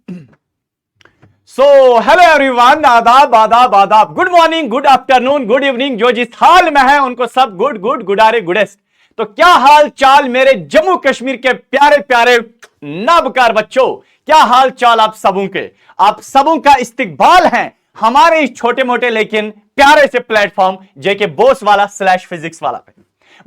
So hello everyone, आदाब आदाब आदाब, good morning, good afternoon, good evening. जो जिस हाल में है उनको सब गुड गुड गुडारे गुडेस्ट। तो क्या हाल चाल मेरे जम्मू कश्मीर के प्यारे प्यारे नबकार बच्चों, क्या हाल चाल आप सबों के। आप सबों का इस्तकबाल है हमारे इस छोटे मोटे लेकिन प्यारे से प्लेटफॉर्म जेके बोस वाला स्लैश फिजिक्स वाला पे।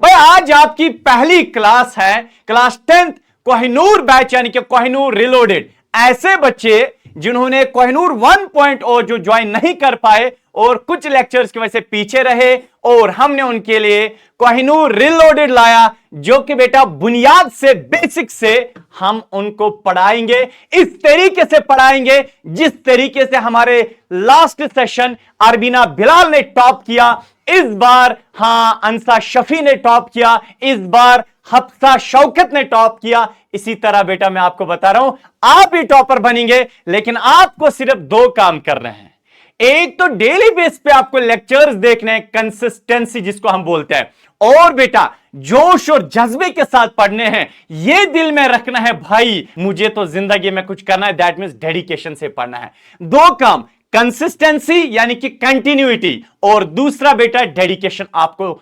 भाई आज आपकी पहली क्लास है, क्लास 10th कोहिनूर बैच यानी कि कोहिनूर रिलोडेड। ऐसे बच्चे जिन्होंने कोहिनूर 1.0 जो ज्वाइन नहीं कर पाए और कुछ लेक्चर्स की वजह से पीछे रहे, और हमने उनके लिए कोहिनूर रिलोडेड लाया जो कि बेटा बुनियाद से बेसिक से हम उनको पढ़ाएंगे, इस तरीके से पढ़ाएंगे जिस तरीके से हमारे लास्ट सेशन अरबीना बिलाल ने टॉप किया, इस बार अंसा शफी ने टॉप किया, इस बार हफ्सा शौकत ने टॉप किया। इसी तरह बेटा मैं आपको बता रहा हूं आप ही टॉपर बनेंगे, लेकिन आपको सिर्फ दो काम करने हैं। एक तो डेली बेस पे आपको लेक्चर्स देखने हैं, कंसिस्टेंसी जिसको हम बोलते हैं, और बेटा जोश और जज्बे के साथ पढ़ने हैं। यह दिल में रखना है भाई मुझे तो जिंदगी में कुछ करना है, दैट मींस डेडिकेशन से पढ़ना है। दो काम, कंसिस्टेंसी यानी कि कंटिन्यूटी, और दूसरा बेटा डेडिकेशन। आपको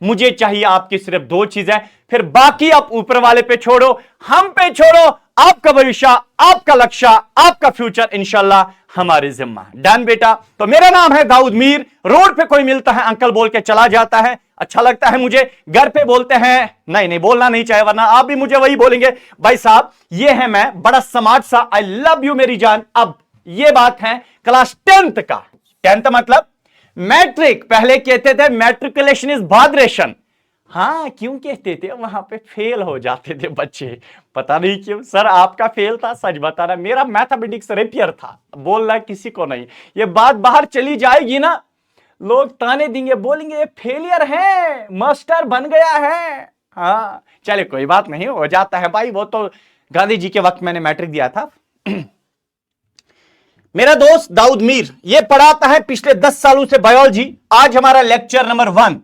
मुझे चाहिए आपकी सिर्फ दो चीजें, फिर बाकी आप ऊपर वाले पे छोड़ो, हम पे छोड़ो। आपका भविष्य, आपका लक्ष्य, आपका फ्यूचर इंशाल्लाह हमारे जिम्मा है। डन बेटा। तो मेरा नाम है दाऊद मीर। रोड पे कोई मिलता है अंकल बोल के चला जाता है, अच्छा लगता है मुझे। घर पे बोलते हैं नहीं बोलना नहीं चाहे, वरना आप भी मुझे वही बोलेंगे भाई साहब ये है मैं बड़ा स्मार्ट सा, आई लव यू मेरी जान। अब ये बात है क्लास 10th का। 10th मतलब मैट्रिक, पहले कहते थे मैट्रिकुलेशन इज भाद्रेशन। क्यों कहते थे, वहां पे फेल हो जाते थे बच्चे, पता नहीं क्यों। सर आपका फेल था, सच बता रहा, मेरा मैथमेटिक्स रेपियर था, बोलना किसी को नहीं। ये बात बाहर चली जाएगी ना, लोग ताने देंगे, बोलेंगे ये फेलियर है, मास्टर बन गया है। चले कोई बात नहीं, हो जाता है भाई, वो तो गांधी जी के वक्त मैंने मैट्रिक दिया था। मेरा दोस्त दाऊद मीर ये पढ़ाता है पिछले 10 सालों से बायोलॉजी। आज हमारा लेक्चर नंबर 1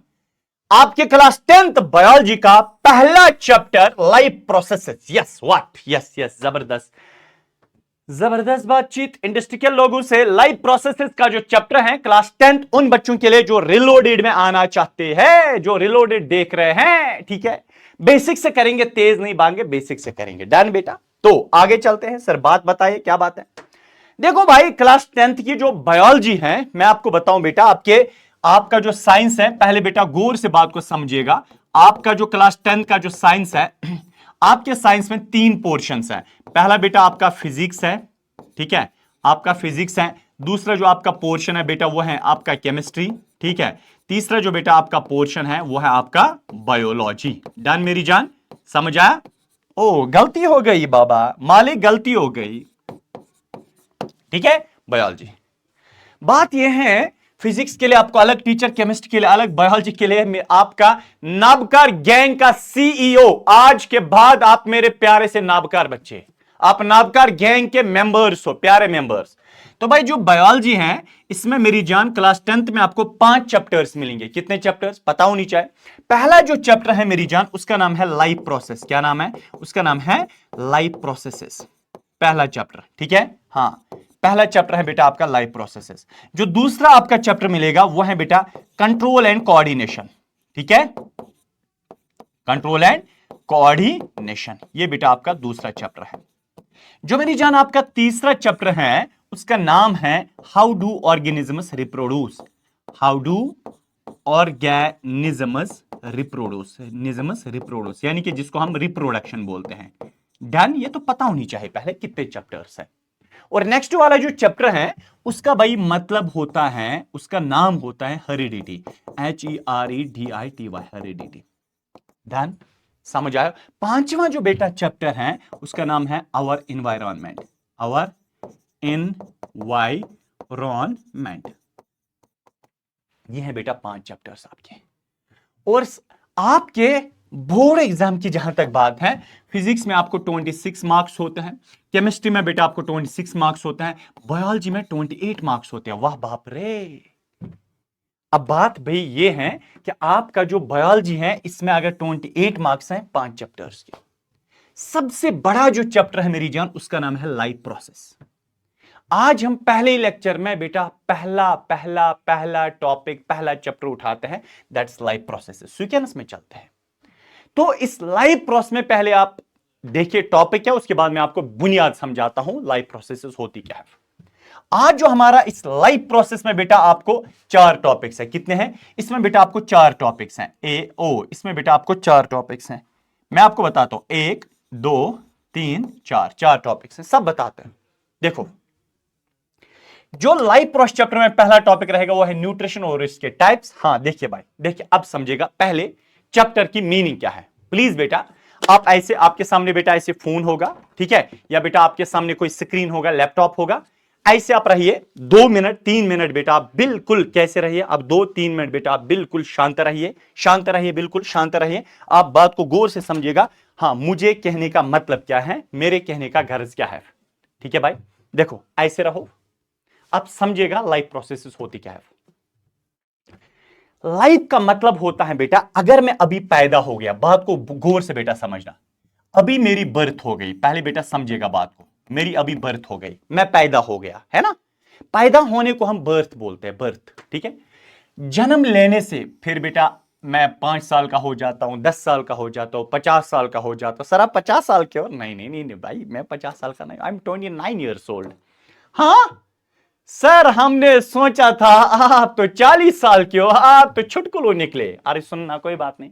आपके क्लास 10th बायोलॉजी का पहला chapter life processes. Yes what, yes जबरदस्त जबरदस्त बातचीत इंडस्ट्रियल लोगों से। लाइफ प्रोसेसेस का जो चैप्टर है क्लास 10th उन बच्चों के लिए जो रिलोडेड में आना चाहते हैं, जो रिलोडेड देख रहे हैं, ठीक है। बेसिक से करेंगे, तेज नहीं भागेंगे, बेसिक से करेंगे। डन बेटा। तो आगे चलते हैं। सर बात बताइए क्या बात है। देखो भाई क्लास 10th की जो बायोलॉजी है, मैं आपको बताऊं बेटा, आपका जो साइंस है, पहले बेटा गौर से बात को समझिएगा। आपका जो क्लास 10th का जो साइंस है, आपके साइंस में 3 पोर्शंस हैं। पहला बेटा आपका फिजिक्स है, ठीक है, आपका फिजिक्स है। दूसरा जो आपका पोर्शन है बेटा वो है आपका केमिस्ट्री, ठीक है। तीसरा जो बेटा आपका पोर्शन है वो है आपका बायोलॉजी। डन मेरी जान, समझ आया। ओ गलती हो गई बाबा, मालिक गलती हो गई, ठीक है। बायोलॉजी। बात यह है फिजिक्स के लिए आपको अलग टीचर, केमिस्ट्री के लिए अलग, बायोलॉजी के लिए आपका नाबकार गैंग का सीईओ। आज के बाद आप मेरे प्यारे से नाबकार बच्चे, आप नाबकार गैंग के मेंबर्स हो, प्यारे मेंबर्स। तो भाई जो बायोलॉजी है इसमें मेरी जान क्लास 10th में आपको 5 चैप्टर्स मिलेंगे। कितने चैप्टर्स पता होनी चाहिए। पहला जो चैप्टर है मेरी जान उसका नाम है लाइफ प्रोसेस। क्या नाम है उसका? नाम है लाइफ प्रोसेसेस, पहला चैप्टर, ठीक है। पहला चैप्टर है बेटा आपका लाइफ प्रोसेसेस। जो दूसरा आपका चैप्टर मिलेगा वो है बेटा कंट्रोल एंड कोऑर्डिनेशन, ठीक है, कंट्रोल एंड कोऑर्डिनेशन। ये बेटा आपका दूसरा चैप्टर है। जो मेरी जान आपका तीसरा चैप्टर है उसका नाम है how do organisms reproduce. How do organisms reproduce, यानी कि जिसको हम रिप्रोडक्शन बोलते हैं। डन, ये तो पता होनी चाहिए पहले कितने चैप्टर्स है। और नेक्स्ट वाला जो चैप्टर है उसका भाई मतलब होता है, उसका नाम होता है हेरिडिटी, HEREDITY, हेरिडिटी। डन, समझ आया। पांचवा जो बेटा चैप्टर है उसका नाम है आवर इन्वायरमेंट, आवर इनवायरमेंट। ये है बेटा 5 चैप्टर्स आपके। और आपके बोर्ड एग्जाम की जहां तक बात है, फिजिक्स में आपको 26 मार्क्स होते हैं, केमिस्ट्री में बेटा आपको 26 मार्क्स होते हैं, बायोलॉजी में 28 मार्क्स होते हैं। वाह बाप रे। अब बात भाई ये है कि आपका जो बायोलॉजी है इसमें अगर 28 मार्क्स हैं 5 चैप्टर्स के, सबसे बड़ा जो चैप्टर है मेरी जान, उसका नाम है लाइफ प्रोसेस। आज हम पहले ही लेक्चर में बेटा पहला पहला पहला टॉपिक, पहला चैप्टर उठाते हैं, दैट्स लाइफ प्रोसेस। सीक्वेंस में चलते हैं। तो इस लाइफ प्रोसेस में पहले आप देखिए टॉपिक क्या, उसके बाद मैं आपको बुनियाद समझाता हूं लाइफ प्रोसेस होती क्या है। आज जो हमारा इस लाइफ प्रोसेस में बेटा आपको 4 टॉपिक्स है। कितने हैं इसमें बेटा? आपको 4 टॉपिक्स हैं। इसमें बेटा आपको 4 टॉपिक्स हैं। मैं आपको बताता हूं, 1 2 3 4 टॉपिक्स हैं, सब बताते हैं। देखो, जो लाइफ प्रोसेस चैप्टर में पहला टॉपिक रहेगा वो है न्यूट्रिशन और इसके टाइप्स। हाँ देखिए भाई, देखिए अब समझेगा पहले चैप्टर की मीनिंग क्या है। प्लीज बेटा, आप ऐसे, आपके सामने बेटा ऐसे फोन होगा, ठीक है, या बेटा आपके सामने कोई स्क्रीन होगा, लैपटॉप होगा, ऐसे आप रहिए 2 मिनट 3 मिनट बेटा, आप बिल्कुल कैसे रहिए, अब 2-3 मिनट बेटा आप बिल्कुल शांत रहिए, शांत रहिए, बिल्कुल शांत रहिए। आप बात को गौर से समझिएगा। हाँ, मुझे कहने का मतलब क्या है, मेरे कहने का गर्ज क्या है, ठीक है भाई। देखो ऐसे रहो, अब समझिएगा लाइफ प्रोसेस होती क्या है। लाइफ का मतलब होता है बेटा, अगर मैं अभी पैदा हो गया, बात को गौर से बेटा समझना, अभी मेरी बर्थ हो गई, पहले बेटा समझिएगा बात को, मेरी अभी बर्थ हो गई, मैं पैदा हो गया, है ना। पैदा होने को हम बर्थ बोलते हैं, बर्थ, ठीक है। जन्म लेने से फिर बेटा मैं 5 साल का हो जाता हूं, 10 साल का हो जाता हूं, 50 साल का हो जाता हूं। सर आप 50 साल के हो? नहीं नहीं नहीं, नहीं भाई, मैं 50 साल का नहीं, आई एम 29 ईयर्स ओल्ड। हाँ सर, हमने सोचा था आप तो 40 साल के हो, आप तो छुटकुलो निकले। अरे सुनना, कोई बात नहीं,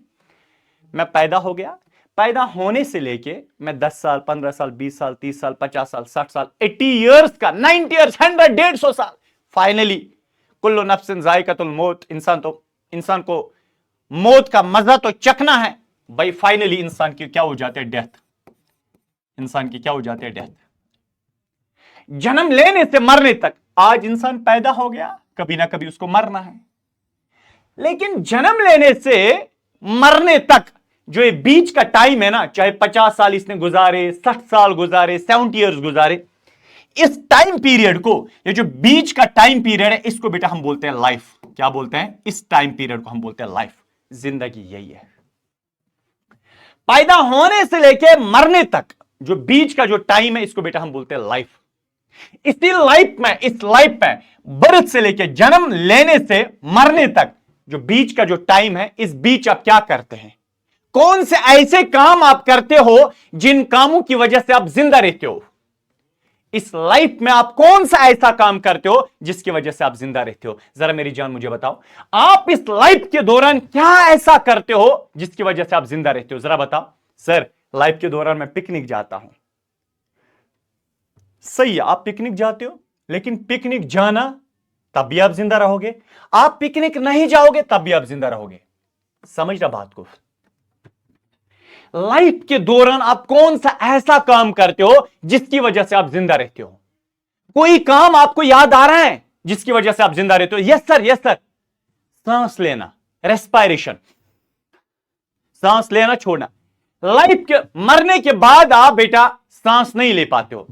मैं पैदा हो गया। पैदा होने से लेके मैं 10 साल, 15 साल, 20 साल, 30 साल, 50 साल, 60 साल, 80 ईयर्स का, 90 ईयर्स, 100, 150 साल, फाइनली कुल्लु नफ्सिन जायकातुल मौत, इंसान को मौत का मजा तो चखना है भाई। फाइनली इंसान की क्या हो जाते हैं? डेथ। इंसान की क्या हो जाते हैं? डेथ। जन्म लेने से मरने तक आज इंसान पैदा हो गया, कभी ना कभी उसको मरना है। लेकिन जन्म लेने से मरने तक जो ये बीच का टाइम है ना, चाहे 50 साल इसने गुजारे, 60 साल गुजारे, 70 ईयर्स गुजारे, इस टाइम पीरियड को, ये जो बीच का टाइम पीरियड है, इसको बेटा हम बोलते हैं लाइफ। क्या बोलते हैं? इस टाइम पीरियड को हम बोलते हैं लाइफ। जिंदगी यही है। पैदा होने से लेके मरने तक जो बीच का जो टाइम है, इसको बेटा हम बोलते हैं लाइफ। इसी लाइफ में, इस लाइफ में बर्थ से लेके जन्म लेने से मरने तक जो बीच का जो टाइम है, इस बीच आप क्या करते हैं? कौन से ऐसे काम आप करते हो जिन कामों की वजह से आप जिंदा रहते हो? इस लाइफ में आप कौन सा ऐसा काम करते हो जिसकी वजह से आप जिंदा रहते हो? जरा मेरी जान मुझे बताओ, आप इस लाइफ के दौरान क्या ऐसा करते हो जिसकी वजह से आप जिंदा रहते हो? जरा बताओ। सर लाइफ के दौरान मैं पिकनिक जाता हूं। सही है, आप पिकनिक जाते हो, लेकिन पिकनिक जाना तब भी आप जिंदा रहोगे, आप पिकनिक नहीं जाओगे तब भी आप जिंदा रहोगे। समझ रहा बात को? लाइफ के दौरान आप कौन सा ऐसा काम करते हो जिसकी वजह से आप जिंदा रहते हो? कोई काम आपको याद आ रहा है जिसकी वजह से आप जिंदा रहते हो? Yes sir, yes sir. सांस लेना, रेस्पायरेशन, सांस लेना छोड़ना। लाइफ के मरने के बाद आप बेटा सांस नहीं ले पाते हो,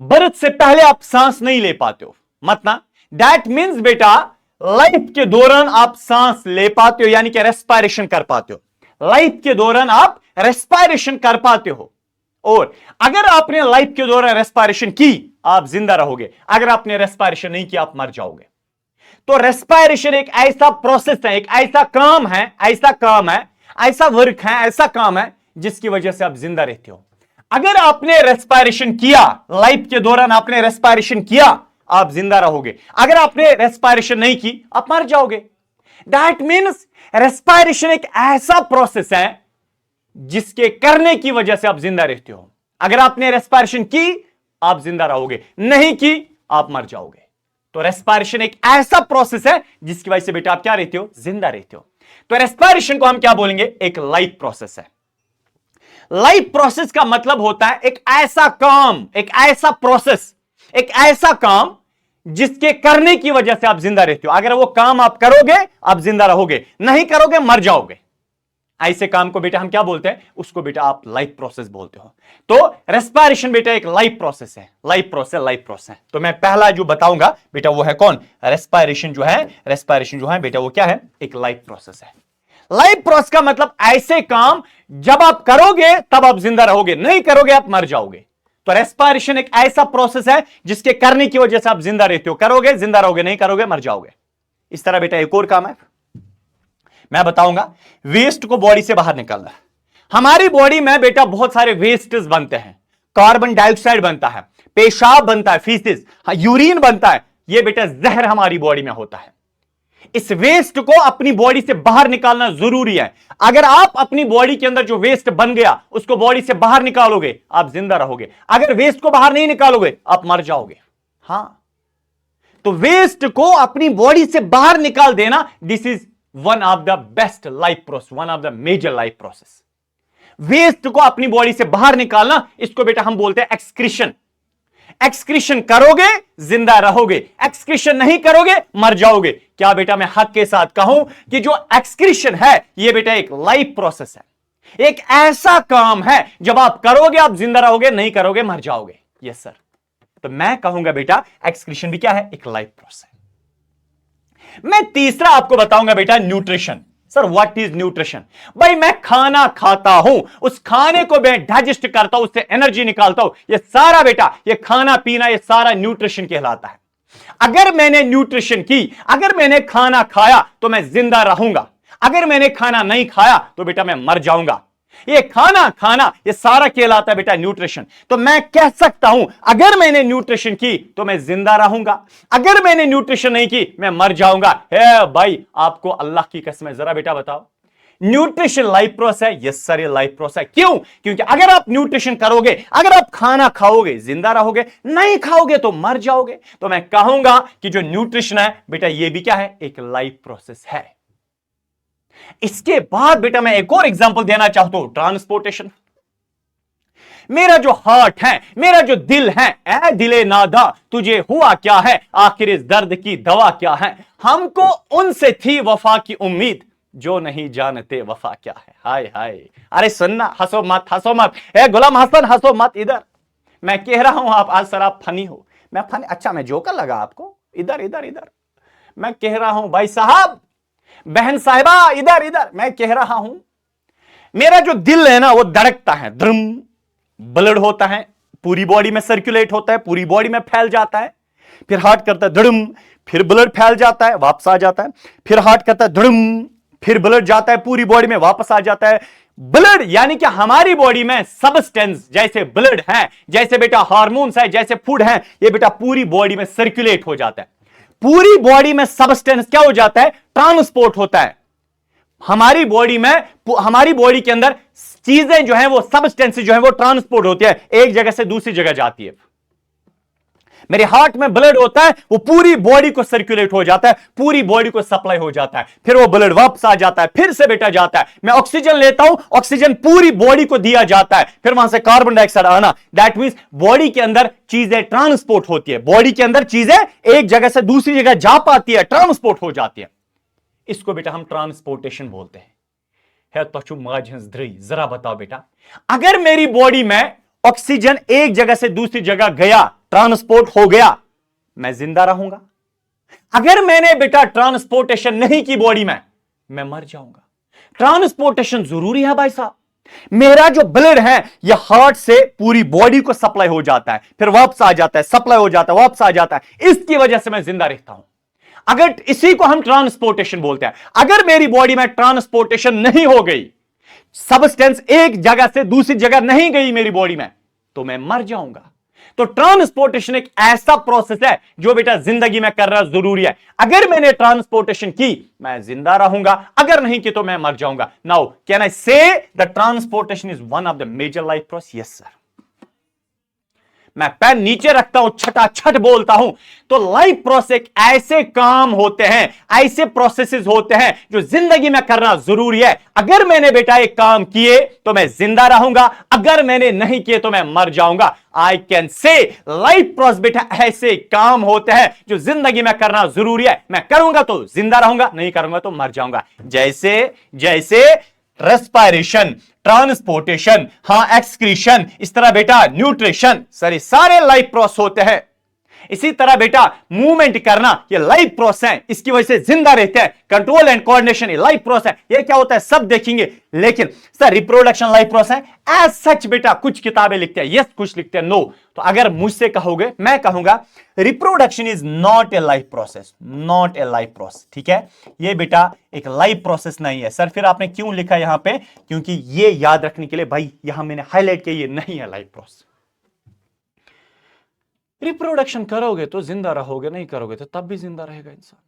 बर्थ से पहले आप सांस नहीं ले पाते हो, मतलब दैट मीन्स बेटा लाइफ के दौरान आप सांस ले पाते हो, यानी कि रेस्पायरेशन कर पाते हो। लाइफ के दौरान आप रेस्पायरेशन कर पाते हो, और अगर आपने लाइफ के दौरान रेस्पायरेशन की, आप जिंदा रहोगे। अगर आपने रेस्पायरेशन नहीं किया, आप मर जाओगे। तो रेस्पायरेशन एक ऐसा प्रोसेस है, एक ऐसा काम है, ऐसा वर्क है, ऐसा काम है जिसकी वजह से आप जिंदा रहते हो। अगर आपने रेस्पायरेशन किया, लाइफ के दौरान आपने रेस्पायरेशन किया, आप जिंदा रहोगे। अगर आपने रेस्पायरेशन नहीं की, आप मर जाओगे। दैट मीन्स रेस्पायरेशन एक ऐसा प्रोसेस है जिसके करने की वजह से आप जिंदा रहते हो। अगर आपने रेस्पायरेशन की, आप जिंदा रहोगे, नहीं की, आप मर जाओगे। तो रेस्पायरेशन एक ऐसा प्रोसेस है जिसकी वजह से बेटा आप क्या रहते हो? जिंदा रहते हो। तो रेस्पायरेशन को हम क्या बोलेंगे? एक लाइफ प्रोसेस है। लाइफ प्रोसेस का मतलब होता है एक ऐसा काम, एक ऐसा प्रोसेस, एक ऐसा काम जिसके करने की वजह से आप जिंदा रहते हो। अगर वो काम आप करोगे, आप जिंदा रहोगे, नहीं करोगे, मर जाओगे। ऐसे काम को बेटा हम क्या बोलते हैं? उसको बेटा आप लाइफ प्रोसेस बोलते हो। तो रेस्पायरेशन बेटा एक लाइफ प्रोसेस है, लाइफ प्रोसेस है। तो मैं पहला जो बताऊंगा बेटा वो है कौन? रेस्पायरेशन जो है, रेस्पायरेशन जो है बेटा वो क्या है? एक लाइफ प्रोसेस है। लाइफ प्रोसेस का मतलब ऐसे काम जब आप करोगे तब आप जिंदा रहोगे, नहीं करोगे आप मर जाओगे। तो रेस्पिरेशन एक ऐसा प्रोसेस है जिसके करने की वजह से आप जिंदा रहते हो, करोगे जिंदा रहोगे, नहीं करोगे मर जाओगे। इस तरह बेटा एक और काम है, मैं बताऊंगा। वेस्ट को बॉडी से बाहर निकालना। हमारी बॉडी में बेटा बहुत सारे वेस्टेस बनते हैं, कार्बन डाइऑक्साइड बनता है, पेशाब बनता है, फीसिस, यूरिन बनता है, यह बेटा जहर हमारी बॉडी में होता है। इस वेस्ट को अपनी बॉडी से बाहर निकालना जरूरी है। अगर आप अपनी बॉडी के अंदर जो वेस्ट बन गया उसको बॉडी से बाहर निकालोगे आप जिंदा रहोगे, अगर वेस्ट को बाहर नहीं निकालोगे आप मर जाओगे। हां, तो वेस्ट को अपनी बॉडी से बाहर निकाल देना, this is one of the best life process, one of the major life process. Waste को अपनी बॉडी से बाहर निकालना, इसको बेटा हम बोलते हैं एक्सक्रीशन। एक्सक्रीशन करोगे जिंदा रहोगे, एक्सक्रीशन नहीं करोगे मर जाओगे। क्या बेटा मैं हक के साथ कहूं कि जो एक्सक्रीशन है यह बेटा एक लाइफ प्रोसेस है, एक ऐसा काम है जब आप करोगे आप जिंदा रहोगे, नहीं करोगे मर जाओगे। यस सर, तो मैं कहूंगा बेटा एक्सक्रीशन भी क्या है, एक लाइफ प्रोसेस है। मैं तीसरा आपको बताऊंगा बेटा nutrition. Sir what is nutrition? भाई मैं खाना खाता हूं, उस खाने को मैं डाइजेस्ट करता हूं, उससे एनर्जी निकालता हूं, ये सारा बेटा, ये खाना पीना, ये सारा न्यूट्रिशन कहलाता है। अगर मैंने न्यूट्रिशन की, अगर मैंने खाना खाया तो मैं जिंदा रहूंगा, अगर मैंने खाना नहीं खाया तो बेटा मैं मर जाऊंगा। ये खाना खाना ये सारा कहलाता है बेटा न्यूट्रिशन। तो मैं कह सकता हूं अगर मैंने न्यूट्रिशन की तो मैं जिंदा रहूंगा, अगर मैंने न्यूट्रिशन नहीं की मैं मर जाऊंगा। हे भाई आपको अल्लाह की कसम है, जरा बेटा बताओ न्यूट्रिशन लाइफ प्रोसेस है? यस सर ये लाइफ प्रोसेस है। क्यों? क्योंकि अगर आप न्यूट्रिशन करोगे, अगर आप खाना खाओगे जिंदा रहोगे, नहीं खाओगे तो मर जाओगे। तो मैं कहूंगा कि जो न्यूट्रिशन है बेटा ये भी क्या है, एक लाइफ प्रोसेस है। इसके बाद बेटा मैं एक और एग्जांपल देना चाहता हूं, ट्रांसपोर्टेशन। मेरा जो हार्ट है, मेरा जो दिल है, ए दिले नादा तुझे हुआ क्या है, आखिर इस दर्द की दवा क्या है, हमको उनसे थी वफा की उम्मीद जो नहीं जानते वफा क्या है। हाय हाय, अरे सुनना, हंसो मत, हंसो मत, ए गुलाम हसन हंसो मत। इधर मैं कह रहा हूं आप आज सर आप फनी हो, मैं फनी, अच्छा मैं जोकर लगा आपको? इधर इधर इधर मैं कह रहा हूं भाई साहब, बहन साहिबा इधर इधर मैं कह रहा हूं मेरा जो दिल है ना वो धड़कता है, ड्रम, ब्लड होता है, पूरी बॉडी में सर्कुलेट होता है, पूरी बॉडी में फैल जाता है, फिर हार्ट करता है धड़म, फिर ब्लड फैल जाता है वापस आ जाता है, फिर हार्ट करता है धड़म, फिर ब्लड जाता है पूरी बॉडी में वापस आ जाता है। ब्लड यानी कि हमारी बॉडी में सब्सटेंस जैसे ब्लड है, जैसे बेटा हार्मोन्स है, जैसे फूड है, ये बेटा पूरी बॉडी में सर्कुलेट हो जाता है। पूरी बॉडी में सब्सटेंस क्या हो जाता है, ट्रांसपोर्ट होता है। हमारी बॉडी में, हमारी बॉडी के अंदर चीजें जो है वो सब्सटेंस जो है वो ट्रांसपोर्ट होती है, एक जगह से दूसरी जगह जाती है। मेरे हार्ट में ब्लड होता है, वो पूरी बॉडी को सर्कुलेट हो जाता है, पूरी बॉडी को सप्लाई हो जाता है, फिर वो ब्लड वापस आ जाता है, फिर से बेटा जाता है। मैं ऑक्सीजन लेता हूं, ऑक्सीजन पूरी बॉडी को दिया जाता है, फिर वहां से कार्बन डाइऑक्साइड आना। दैट मींस बॉडी के अंदर चीजें ट्रांसपोर्ट होती है, बॉडी के अंदर चीजें एक जगह से दूसरी जगह जा पाती है, ट्रांसपोर्ट हो जाती है। इसको बेटा हम ट्रांसपोर्टेशन बोलते हैं। जरा बताओ बेटा, अगर मेरी बॉडी में ऑक्सीजन एक जगह से दूसरी जगह गया, ट्रांसपोर्ट हो गया, मैं जिंदा रहूंगा। अगर मैंने बेटा ट्रांसपोर्टेशन नहीं की बॉडी में, मैं मर जाऊंगा। ट्रांसपोर्टेशन जरूरी है भाई साहब। मेरा जो ब्लड है यह हार्ट से पूरी बॉडी को सप्लाई हो जाता है, फिर वापस आ जाता है, सप्लाई हो जाता है, वापस आ जाता है, इसकी वजह से मैं जिंदा रहता हूं। अगर इसी को हम ट्रांसपोर्टेशन बोलते हैं। अगर मेरी बॉडी में ट्रांसपोर्टेशन नहीं हो गई, सब्सटेंस एक जगह से दूसरी जगह नहीं गई मेरी बॉडी में, तो मैं मर जाऊंगा। तो ट्रांसपोर्टेशन एक ऐसा प्रोसेस है जो बेटा जिंदगी में करना जरूरी है। अगर मैंने ट्रांसपोर्टेशन की, मैं जिंदा रहूंगा, अगर नहीं की तो मैं मर जाऊंगा। Now can I say the transportation is one of the major life process? Yes sir. मैं पैन नीचे रखता हूं, छटाछट बोलता हूं। तो लाइफ प्रोसेस एक ऐसे काम होते हैं, ऐसे प्रोसेसेस होते हैं जो जिंदगी में करना जरूरी है। अगर मैंने बेटा एक काम किए तो मैं जिंदा रहूंगा, अगर मैंने नहीं किए तो मैं मर जाऊंगा। I can say life process बेटा ऐसे काम होते हैं जो जिंदगी में करना जरूरी है। मैं करूंगा तो जिंदा रहूंगा, नहीं करूंगा तो मर जाऊंगा। जैसे जैसे रेस्पिरेशन, ट्रांसपोर्टेशन, हां एक्सक्रीशन, इस तरह बेटा न्यूट्रिशन, सारे लाइफ प्रोसेस होते हैं। इसी तरह बेटा मूवमेंट करना ये लाइफ प्रोसेस है, इसकी वजह से जिंदा रहते हैं। कंट्रोल एंड कोऑर्डिनेशन ये लाइफ प्रोसेस है, ये क्या होता है सब देखेंगे। लेकिन सर रिप्रोडक्शन लाइफ प्रोसेस है एज सच बेटा, कुछ किताबें लिखते हैं यस, कुछ लिखते हैं नो। तो अगर मुझसे कहोगे मैं कहूंगा reproduction is not a life process, not a life process. ठीक है, ये बेटा एक लाइफ प्रोसेस नहीं है। सर फिर आपने क्यों लिखा यहां पे? क्योंकि ये याद रखने के लिए भाई यहां मैंने हाईलाइट किया ये नहीं है लाइफ प्रोसेस। रिप्रोडक्शन करोगे तो जिंदा रहोगे, नहीं करोगे तो तब भी जिंदा रहेगा इंसान।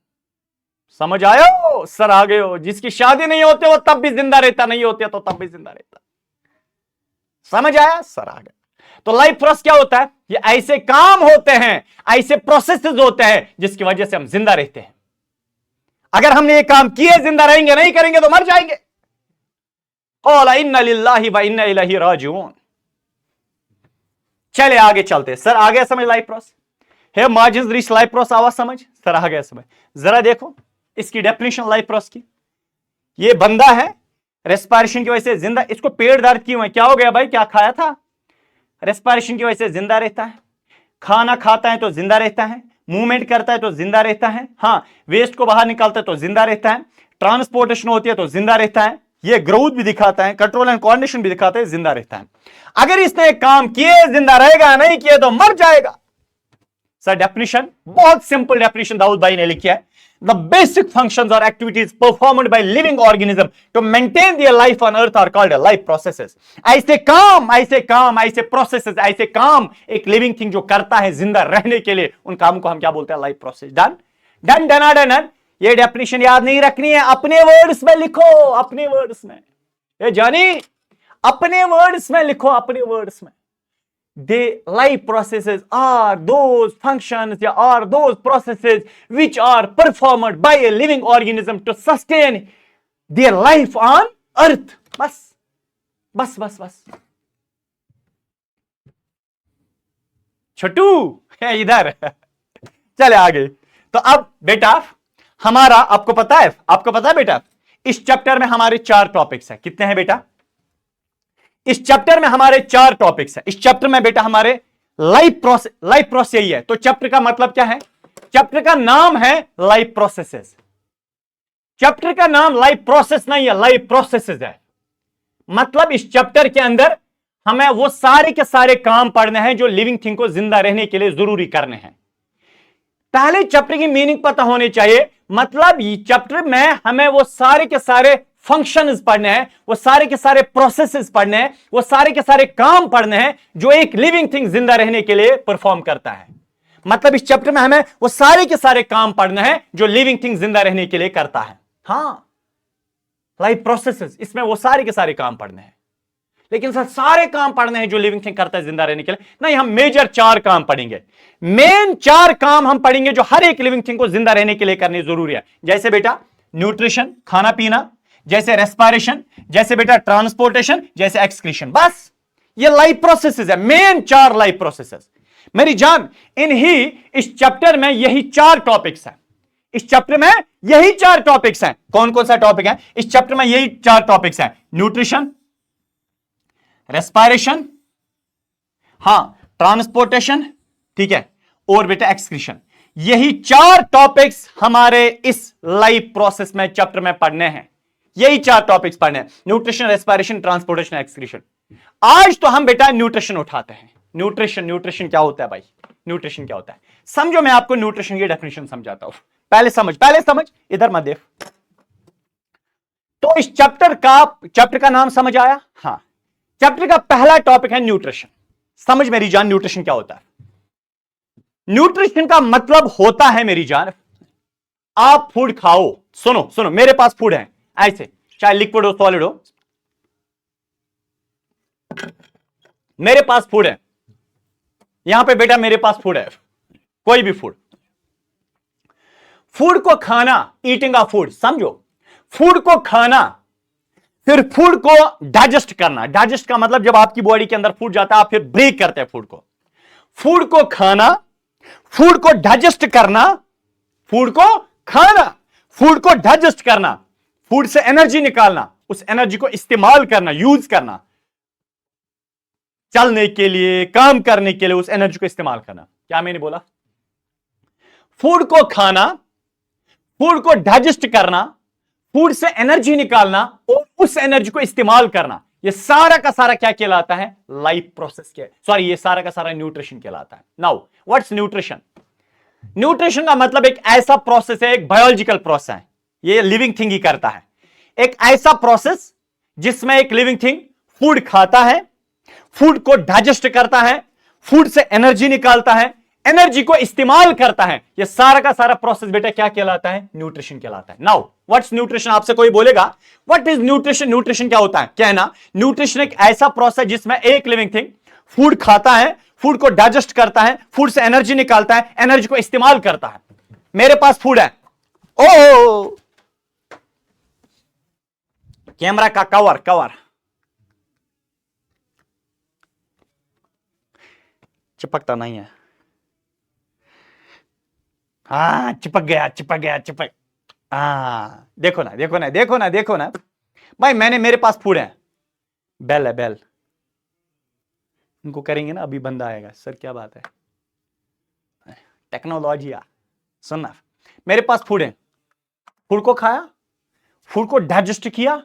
समझ आयो? सर आ गए हो। जिसकी शादी नहीं होती वो तब भी जिंदा रहता, नहीं होती तो तब भी जिंदा रहता। समझ आया? सर आ गए। तो लाइफ प्रोसेस क्या होता है? ये ऐसे काम होते हैं, ऐसे प्रोसेसेस होते हैं जिसकी वजह से हम जिंदा रहते हैं। अगर हमने ये काम किए जिंदा रहेंगे, नहीं करेंगे तो मर जाएंगे। क़ौल इन्ना लिल्लाहि व इन्ना इलैहि राजिऊन। चले आगे चलते। सर आ गया समझ लाइफ प्रोसेस? है मार्जिन रिच लाइफ प्रोसेस आवाज समझ? सर आ गया समझ। जरा देखो इसकी डेफिनेशन लाइफ प्रोसेस की। ये बंदा है रेस्पिरेशन की वजह से जिंदा, इसको पेट दर्द क्यों है? क्या हो गया भाई? क्या खाया था? रेस्पिरेशन की वजह से जिंदा रहता है। खाना खाता है तो जिंदा रहता है, मूवमेंट करता है तो जिंदा रहता है, हाँ वेस्ट को बाहर निकालता है तो जिंदा रहता है, ट्रांसपोर्टेशन होती है तो जिंदा रहता है, ये ग्रोथ भी दिखाता है, कंट्रोल एंड कोऑर्डिनेशन भी दिखाता है, जिंदा रहता है। अगर इसने काम किए जिंदा रहेगा, नहीं किए तो मर जाएगा। सर डेफिनेशन बहुत सिंपल डेफिनेशन दाऊद भाई ने लिखी है। The basic functions or activities performed by living organism to maintain their life on earth are called life processes। ऐसे काम, ऐसे processes, ऐसे काम एक लिविंग थिंग जो करता है जिंदा रहने के लिए, उन कामों को हम क्या बोलते हैं? Life process. Done done done done. ये डेफिनेशन याद नहीं रखनी है, अपने वर्ड्स में लिखो, अपने वर्ड्स में। ये जानी अपने वर्ड्स में लिखो, अपने वर्ड्स में। The life processes are those functions or are those processes which are performed by a living organism to sustain their life on earth। बस बस बस बस। छोटू है इधर। चले आगे। तो अब बेटा हमारा आपको पता है बेटा इस चैप्टर में हमारे 4 टॉपिक्स हैं। कितने हैं बेटा? इस चैप्टर में हमारे 4 टॉपिक्स हैं। इस चैप्टर में बेटा हमारे लाइफ प्रोसेस यही है। तो चैप्टर का मतलब क्या है? चैप्टर का नाम है लाइफ प्रोसेसेस। चैप्टर का नाम लाइफ प्रोसेस नहीं है, लाइफ प्रोसेसेस है। मतलब इस चैप्टर के अंदर हमें वो सारे के सारे काम पढ़ने हैं जो लिविंग थिंग को जिंदा रहने के लिए जरूरी करने हैं। पहले चैप्टर की मीनिंग पता होनी चाहिए। मतलब ये चैप्टर में हमें वो सारे के सारे फंक्शंस पढ़ने हैं, वो सारे के सारे प्रोसेसेस पढ़ने हैं, वो सारे के सारे काम पढ़ने हैं जो एक लिविंग थिंग जिंदा रहने के लिए परफॉर्म करता है। मतलब इस चैप्टर में हमें वो सारे के सारे काम पढ़ने हैं जो लिविंग थिंग जिंदा रहने के लिए करता है। हाँ लाइफ प्रोसेसेस, इसमें वो सारे के सारे काम पढ़ने हैं। लेकिन सर सारे काम पढ़ने हैं जो लिविंग थिंग करता है जिंदा रहने के लिए? नहीं, हम मेजर 4 काम पढ़ेंगे। मेन 4 काम हम पढ़ेंगे जो हर एक लिविंग थिंग को जिंदा रहने के लिए करनी जरूरी है। जैसे बेटा न्यूट्रिशन, खाना पीना, जैसे रेस्पिरेशन, जैसे बेटा ट्रांसपोर्टेशन, जैसे एक्सक्रीशन। बस ये लाइफ प्रोसेसेस है, मेन 4 लाइफ प्रोसेसेस। मेरी जान इस चैप्टर में यही 4 टॉपिक्स हैं। इस चैप्टर में यही 4 टॉपिक्स हैं। कौन कौन सा टॉपिक है इस चैप्टर में? यही 4 टॉपिक्स हैं। न्यूट्रिशन, रेस्पिरेशन, हां ट्रांसपोर्टेशन, ठीक है, और बेटा एक्सक्रीशन। यही 4 टॉपिक्स हमारे इस लाइफ प्रोसेस में चैप्टर में पढ़ने हैं। यही 4 टॉपिक्स पढ़ने हैं, न्यूट्रिशन, रेस्पिरेशन, ट्रांसपोर्टेशन, एक्सक्रीशन। आज तो हम बेटा न्यूट्रिशन उठाते हैं। न्यूट्रिशन क्या होता है भाई? न्यूट्रिशन क्या होता है समझो। मैं आपको न्यूट्रिशन की डेफिनेशन समझाता हूं। पहले समझ, इधर मत देख। तो इस चैप्टर का नाम समझ आया? हां, चैप्टर का पहला टॉपिक है न्यूट्रिशन। समझ मेरी जान न्यूट्रिशन क्या होता है? न्यूट्रिशन का मतलब होता है मेरी जान, आप फूड खाओ। सुनो मेरे पास फूड है, ऐसे चाहे लिक्विड हो सॉलिड हो, मेरे पास फूड है। यहां पे बेटा मेरे पास फूड है, कोई भी फूड को खाना, ईटिंग ऑफ फूड, समझो। फूड को खाना, फिर फूड को डाइजेस्ट करना। डाइजेस्ट का मतलब जब आपकी बॉडी के अंदर फूड जाता है आप फिर ब्रेक करते हैं फूड को खाना, फूड को डाइजेस्ट करना, फूड को खाना, फूड को डाइजेस्ट करना, फूड से एनर्जी निकालना, उस एनर्जी को इस्तेमाल करना, यूज करना, चलने के लिए, काम करने के लिए उस एनर्जी को इस्तेमाल करना। क्या मैंने बोला? फूड को खाना, फूड को डाइजेस्ट करना, फूड से एनर्जी निकालना और उस एनर्जी को इस्तेमाल करना, ये सारा का सारा क्या कहलाता है? लाइफ प्रोसेस के, सॉरी, ये सारा का सारा न्यूट्रिशन कहलाता है। Now what's nutrition? न्यूट्रिशन का मतलब एक ऐसा प्रोसेस है, एक बायोलॉजिकल प्रोसेस है, ये लिविंग थिंग ही करता है। एक ऐसा प्रोसेस जिसमें एक लिविंग थिंग फूड खाता है, फूड को डाइजेस्ट करता है, फूड से एनर्जी निकालता है, एनर्जी को इस्तेमाल करता है, यह सारा का सारा प्रोसेस बेटा क्या कहलाता है? न्यूट्रिशन कहलाता है। Now what's nutrition? आपसे कोई बोलेगा व्हाट इज न्यूट्रिशन? न्यूट्रिशन क्या होता है? कहना न्यूट्रिशन एक ऐसा प्रोसेस जिसमें एक लिविंग थिंग फूड खाता है, फूड को डाइजेस्ट करता है, फूड से एनर्जी निकालता है, एनर्जी को इस्तेमाल करता है। मेरे पास फूड है, ओ कैमरा का कवर चिपकता नहीं है, हाँ चिपक। हाँ देखो ना भाई, मेरे पास फूड है, बेल है, बेल इनको करेंगे ना, अभी बंदा आएगा, सर क्या बात है, टेक्नोलॉजी सुनना, मेरे पास फूड है, फूड को खाया, फूड को डाइजेस्ट किया,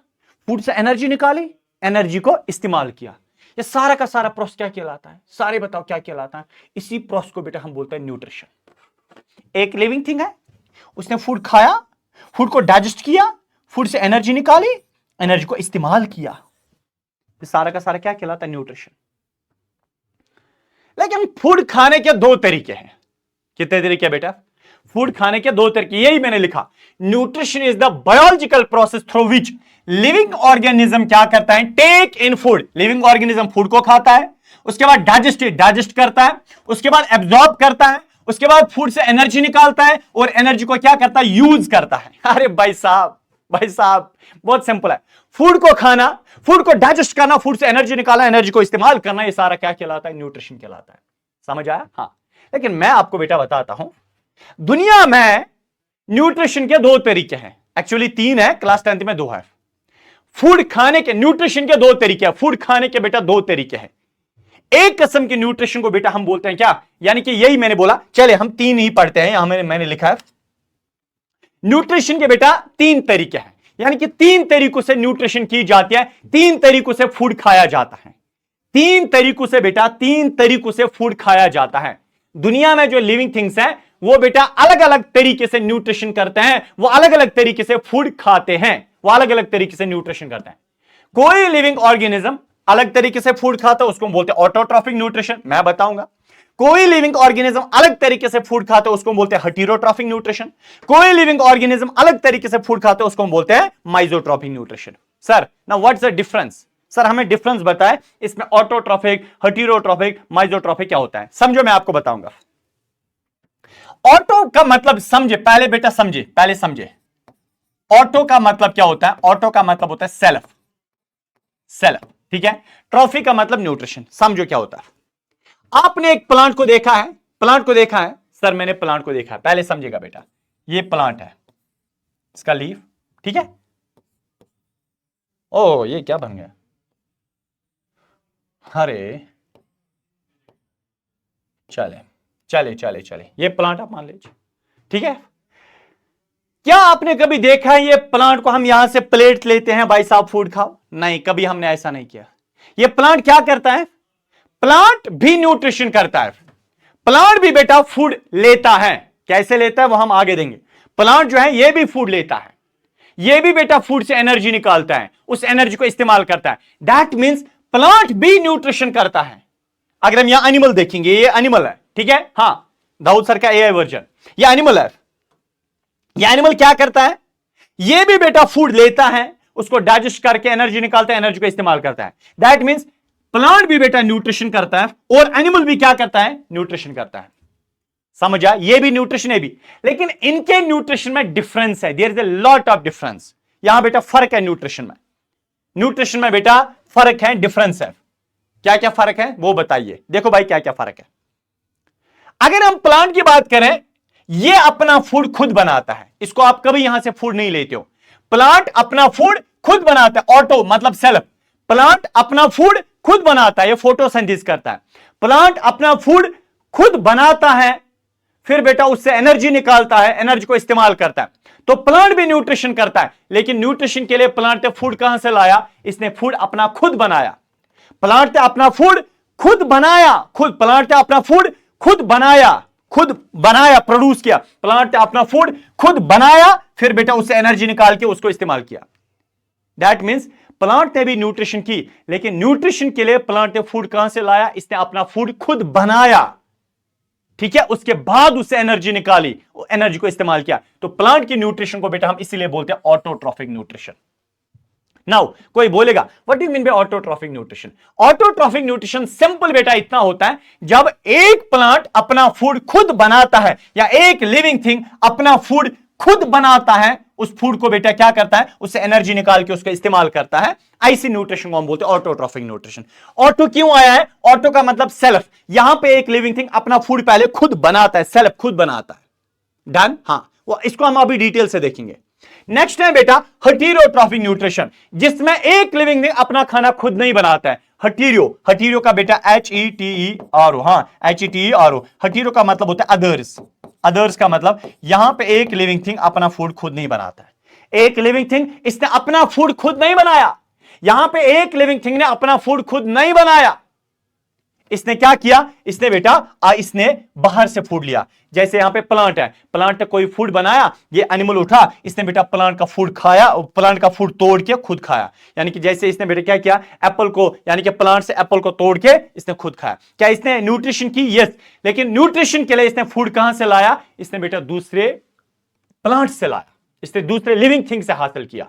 फूड से एनर्जी निकाली, एनर्जी को इस्तेमाल किया, ये सारा का सारा प्रोसेस क्या कहलाता है? सारे बताओ क्या कहलाता है? इसी प्रोसेस को बेटा हम बोलते हैं न्यूट्रिशन। एक लिविंग थिंग है, उसने फूड खाया, फूड को डाइजेस्ट किया, फूड से एनर्जी निकाली, एनर्जी को इस्तेमाल किया, ये सारा का सारा क्या कहलाता है? न्यूट्रिशन। लेकिन फूड खाने के दो तरीके हैं। कितने तरीके बेटा? फूड खाने के दो तरीके, यही मैंने लिखा, nutrition is the biological process through which living organism क्या करता है? Take in food. Living organism food को खाता है, उसके बाद डाइजेस्ट करता है, उसके बाद एब्जॉर्ब करता है, उसके बाद फूड से एनर्जी निकालता है और एनर्जी को क्या करता है? यूज करता है। अरे भाई साहब बहुत सिंपल है। फूड को खाना, फूड को डाइजेस्ट करना, फूड से एनर्जी निकालना, एनर्जी को इस्तेमाल करना, ये सारा क्या कहलाता है? न्यूट्रिशन कहलाता है। समझ आया? हाँ। लेकिन मैं आपको बेटा बताता हूं, दुनिया में न्यूट्रिशन के दो तरीके हैं, एक्चुअली तीन है, क्लास 10th में दो है। फूड खाने के न्यूट्रिशन के दो तरीके हैं, फूड खाने के बेटा दो तरीके हैं। एक किस्म के न्यूट्रिशन को बेटा हम बोलते हैं क्या? यानी कि यही मैंने बोला, चले हम तीन ही पढ़ते हैं, यहां मैंने लिखा है न्यूट्रिशन के बेटा तीन तरीके हैं, यानी कि तीन तरीकों से न्यूट्रिशन की जाती है, तीन तरीकों से फूड खाया जाता है, तीन तरीकों से बेटा, तीन तरीकों से फूड खाया जाता है। दुनिया में जो लिविंग थिंग्स हैं वो बेटा अलग अलग तरीके से न्यूट्रिशन करते हैं, वो अलग अलग तरीके से फूड खाते हैं, वो अलग अलग तरीके से न्यूट्रिशन करते हैं। कोई लिविंग ऑर्गेनिज्म अलग तरीके से फूड खाता है, उसको बोलते हैं ऑटोट्रॉफिक न्यूट्रिशन, मैं बताऊंगा। कोई लिविंग ऑर्गेनिज्म अलग तरीके से फूड खाता है, उसको बोलते हैं हेटेरोट्रॉफिक न्यूट्रिशन। कोई लिविंग ऑर्गेनिज्म अलग तरीके से फूड खाता है, उसको बोलते हैं mixotrophic nutrition. Sir now what's the difference? Sir हमें डिफरेंस बताएं, इसमें ऑटोट्रॉफिक, हेटेरोट्रॉफिक, माइजोट्रॉफिक क्या होता है? समझो, मैं आपको बताऊंगा। ऑटो का मतलब समझे पहले बेटा, पहले समझे ऑटो का मतलब क्या होता है? ऑटो का मतलब होता है सेल्फ, ठीक है। ट्रॉफी का मतलब न्यूट्रिशन। समझो क्या होता है। आपने एक प्लांट को देखा है, सर मैंने प्लांट को देखा है, पहले समझेगा बेटा, ये प्लांट है, इसका लीफ, ठीक है। ओ ये क्या बन गया? अरे चले, ये प्लांट आप मान लीजिए, ठीक है। क्या आपने कभी देखा है ये प्लांट को हम यहां से प्लेट लेते हैं, भाई साहब फूड खाओ? नहीं, कभी हमने ऐसा नहीं किया। ये प्लांट क्या करता है? प्लांट भी न्यूट्रिशन करता है, प्लांट भी बेटा फूड लेता है। कैसे लेता है वो हम आगे देंगे। प्लांट जो है ये भी फूड लेता है, ये भी बेटा फूड से एनर्जी निकालता है, उस एनर्जी को इस्तेमाल करता है। दैट मींस प्लांट भी न्यूट्रिशन करता है। अगर हम यहां एनिमल देखेंगे, ये एनिमल है, ठीक है, हां, दाऊद सर का एआई वर्जन, ये एनिमल है। ये एनिमल क्या करता है? ये भी बेटा फूड लेता है, उसको डाइजेस्ट करके एनर्जी निकालता है, एनर्जी को इस्तेमाल करता है। दैट मींस प्लांट भी बेटा न्यूट्रिशन करता है और एनिमल भी क्या करता है? न्यूट्रिशन करता है। समझ आया? ये भी न्यूट्रिशन है भी, लेकिन इनके न्यूट्रिशन में डिफरेंस है। There is a lot of difference. यहां बेटा फर्क है न्यूट्रिशन में बेटा फर्क है, डिफरेंस है। क्या क्या फर्क है वो बताइए। देखो भाई क्या क्या फर्क है। अगर हम प्लांट की बात करें, ये अपना फूड खुद बनाता है, इसको आप कभी यहां से फूड नहीं लेते हो। प्लांट अपना फूड खुद बनाता है, ऑटो मतलब सेल्फ। प्लांट अपना फूड खुद बनाता है, ये फोटोसिंथेसिस करता है। प्लांट अपना फूड खुद बनाता है, फिर बेटा उससे एनर्जी निकालता है, एनर्जी को इस्तेमाल करता है। तो प्लांट भी न्यूट्रिशन करता है, लेकिन न्यूट्रिशन के लिए प्लांट ने फूड कहां से लाया? इसने फूड अपना खुद बनाया। प्लांट ने अपना फूड खुद बनाया, प्लांट ने अपना फूड खुद बनाया, प्रोड्यूस किया। प्लांट ने अपना फूड खुद बनाया, फिर बेटा उससे एनर्जी निकाल के उसको इस्तेमाल किया। दैट मीन्स प्लांट ने भी न्यूट्रिशन की, लेकिन न्यूट्रिशन के लिए प्लांट ने फूड कहां से लाया? इसने अपना फूड खुद बनाया, ठीक है, उसके बाद उससे एनर्जी निकाली, एनर्जी को इस्तेमाल किया। तो प्लांट की न्यूट्रिशन को बेटा हम इसीलिए बोलते हैं ऑटोट्रॉफिक न्यूट्रिशन। नाउ कोई बोलेगा what do you mean by autotrophic nutrition? Autotrophic nutrition simple बेटा इतना होता है, जब एक प्लांट अपना फूड खुद बनाता है या एक लिविंग थिंग अपना फूड खुद बनाता है, उस फूड को बेटा क्या करता है? उससे एनर्जी निकाल के उसका इस्तेमाल करता है। ऐसी न्यूट्रिशन को हम बोलते हैं ऑटोट्रॉफिक न्यूट्रिशन। ऑटो क्यों आया है? ऑटो का मतलब सेल्फ। यहां पे एक लिविंग थिंग अपना फूड पहले खुद बनाता है, सेल्फ खुद बनाता है। डन? हां, वो इसको हम अभी डिटेल से देखेंगे। नेक्स्ट है बेटा हेटेरोट्रॉफिक न्यूट्रिशन, जिसमें एक लिविंग थिंग अपना खाना खुद नहीं बनाता है। हेटेरो का बेटा HETERO, हां HETERO। हेटेरो का मतलब होता है अदर्स। अदर्स का मतलब यहां पे एक लिविंग थिंग अपना फूड खुद नहीं बनाता है। एक लिविंग थिंग इसने अपना फूड खुद नहीं बनाया। यहां पे एक लिविंग थिंग ने अपना फूड खुद नहीं बनाया। इसने क्या किया? इसने बेटा इसने बाहर से फूड लिया। जैसे यहां पे प्लांट है, प्लांट ने कोई फूड बनाया, ये एनिमल उठा, इसने बेटा प्लांट का फूड खाया, प्लांट का फूड तोड़ के खुद खाया। यानी कि जैसे इसने बेटा क्या किया? एप्पल को, यानी कि प्लांट से एप्पल को तोड़ के इसने खुद खाया। क्या इसने न्यूट्रिशन की? यस। लेकिन न्यूट्रिशन के लिए इसने फूड कहां से लाया? इसने बेटा दूसरे प्लांट से लाया, इसने दूसरे लिविंग थिंग से हासिल किया।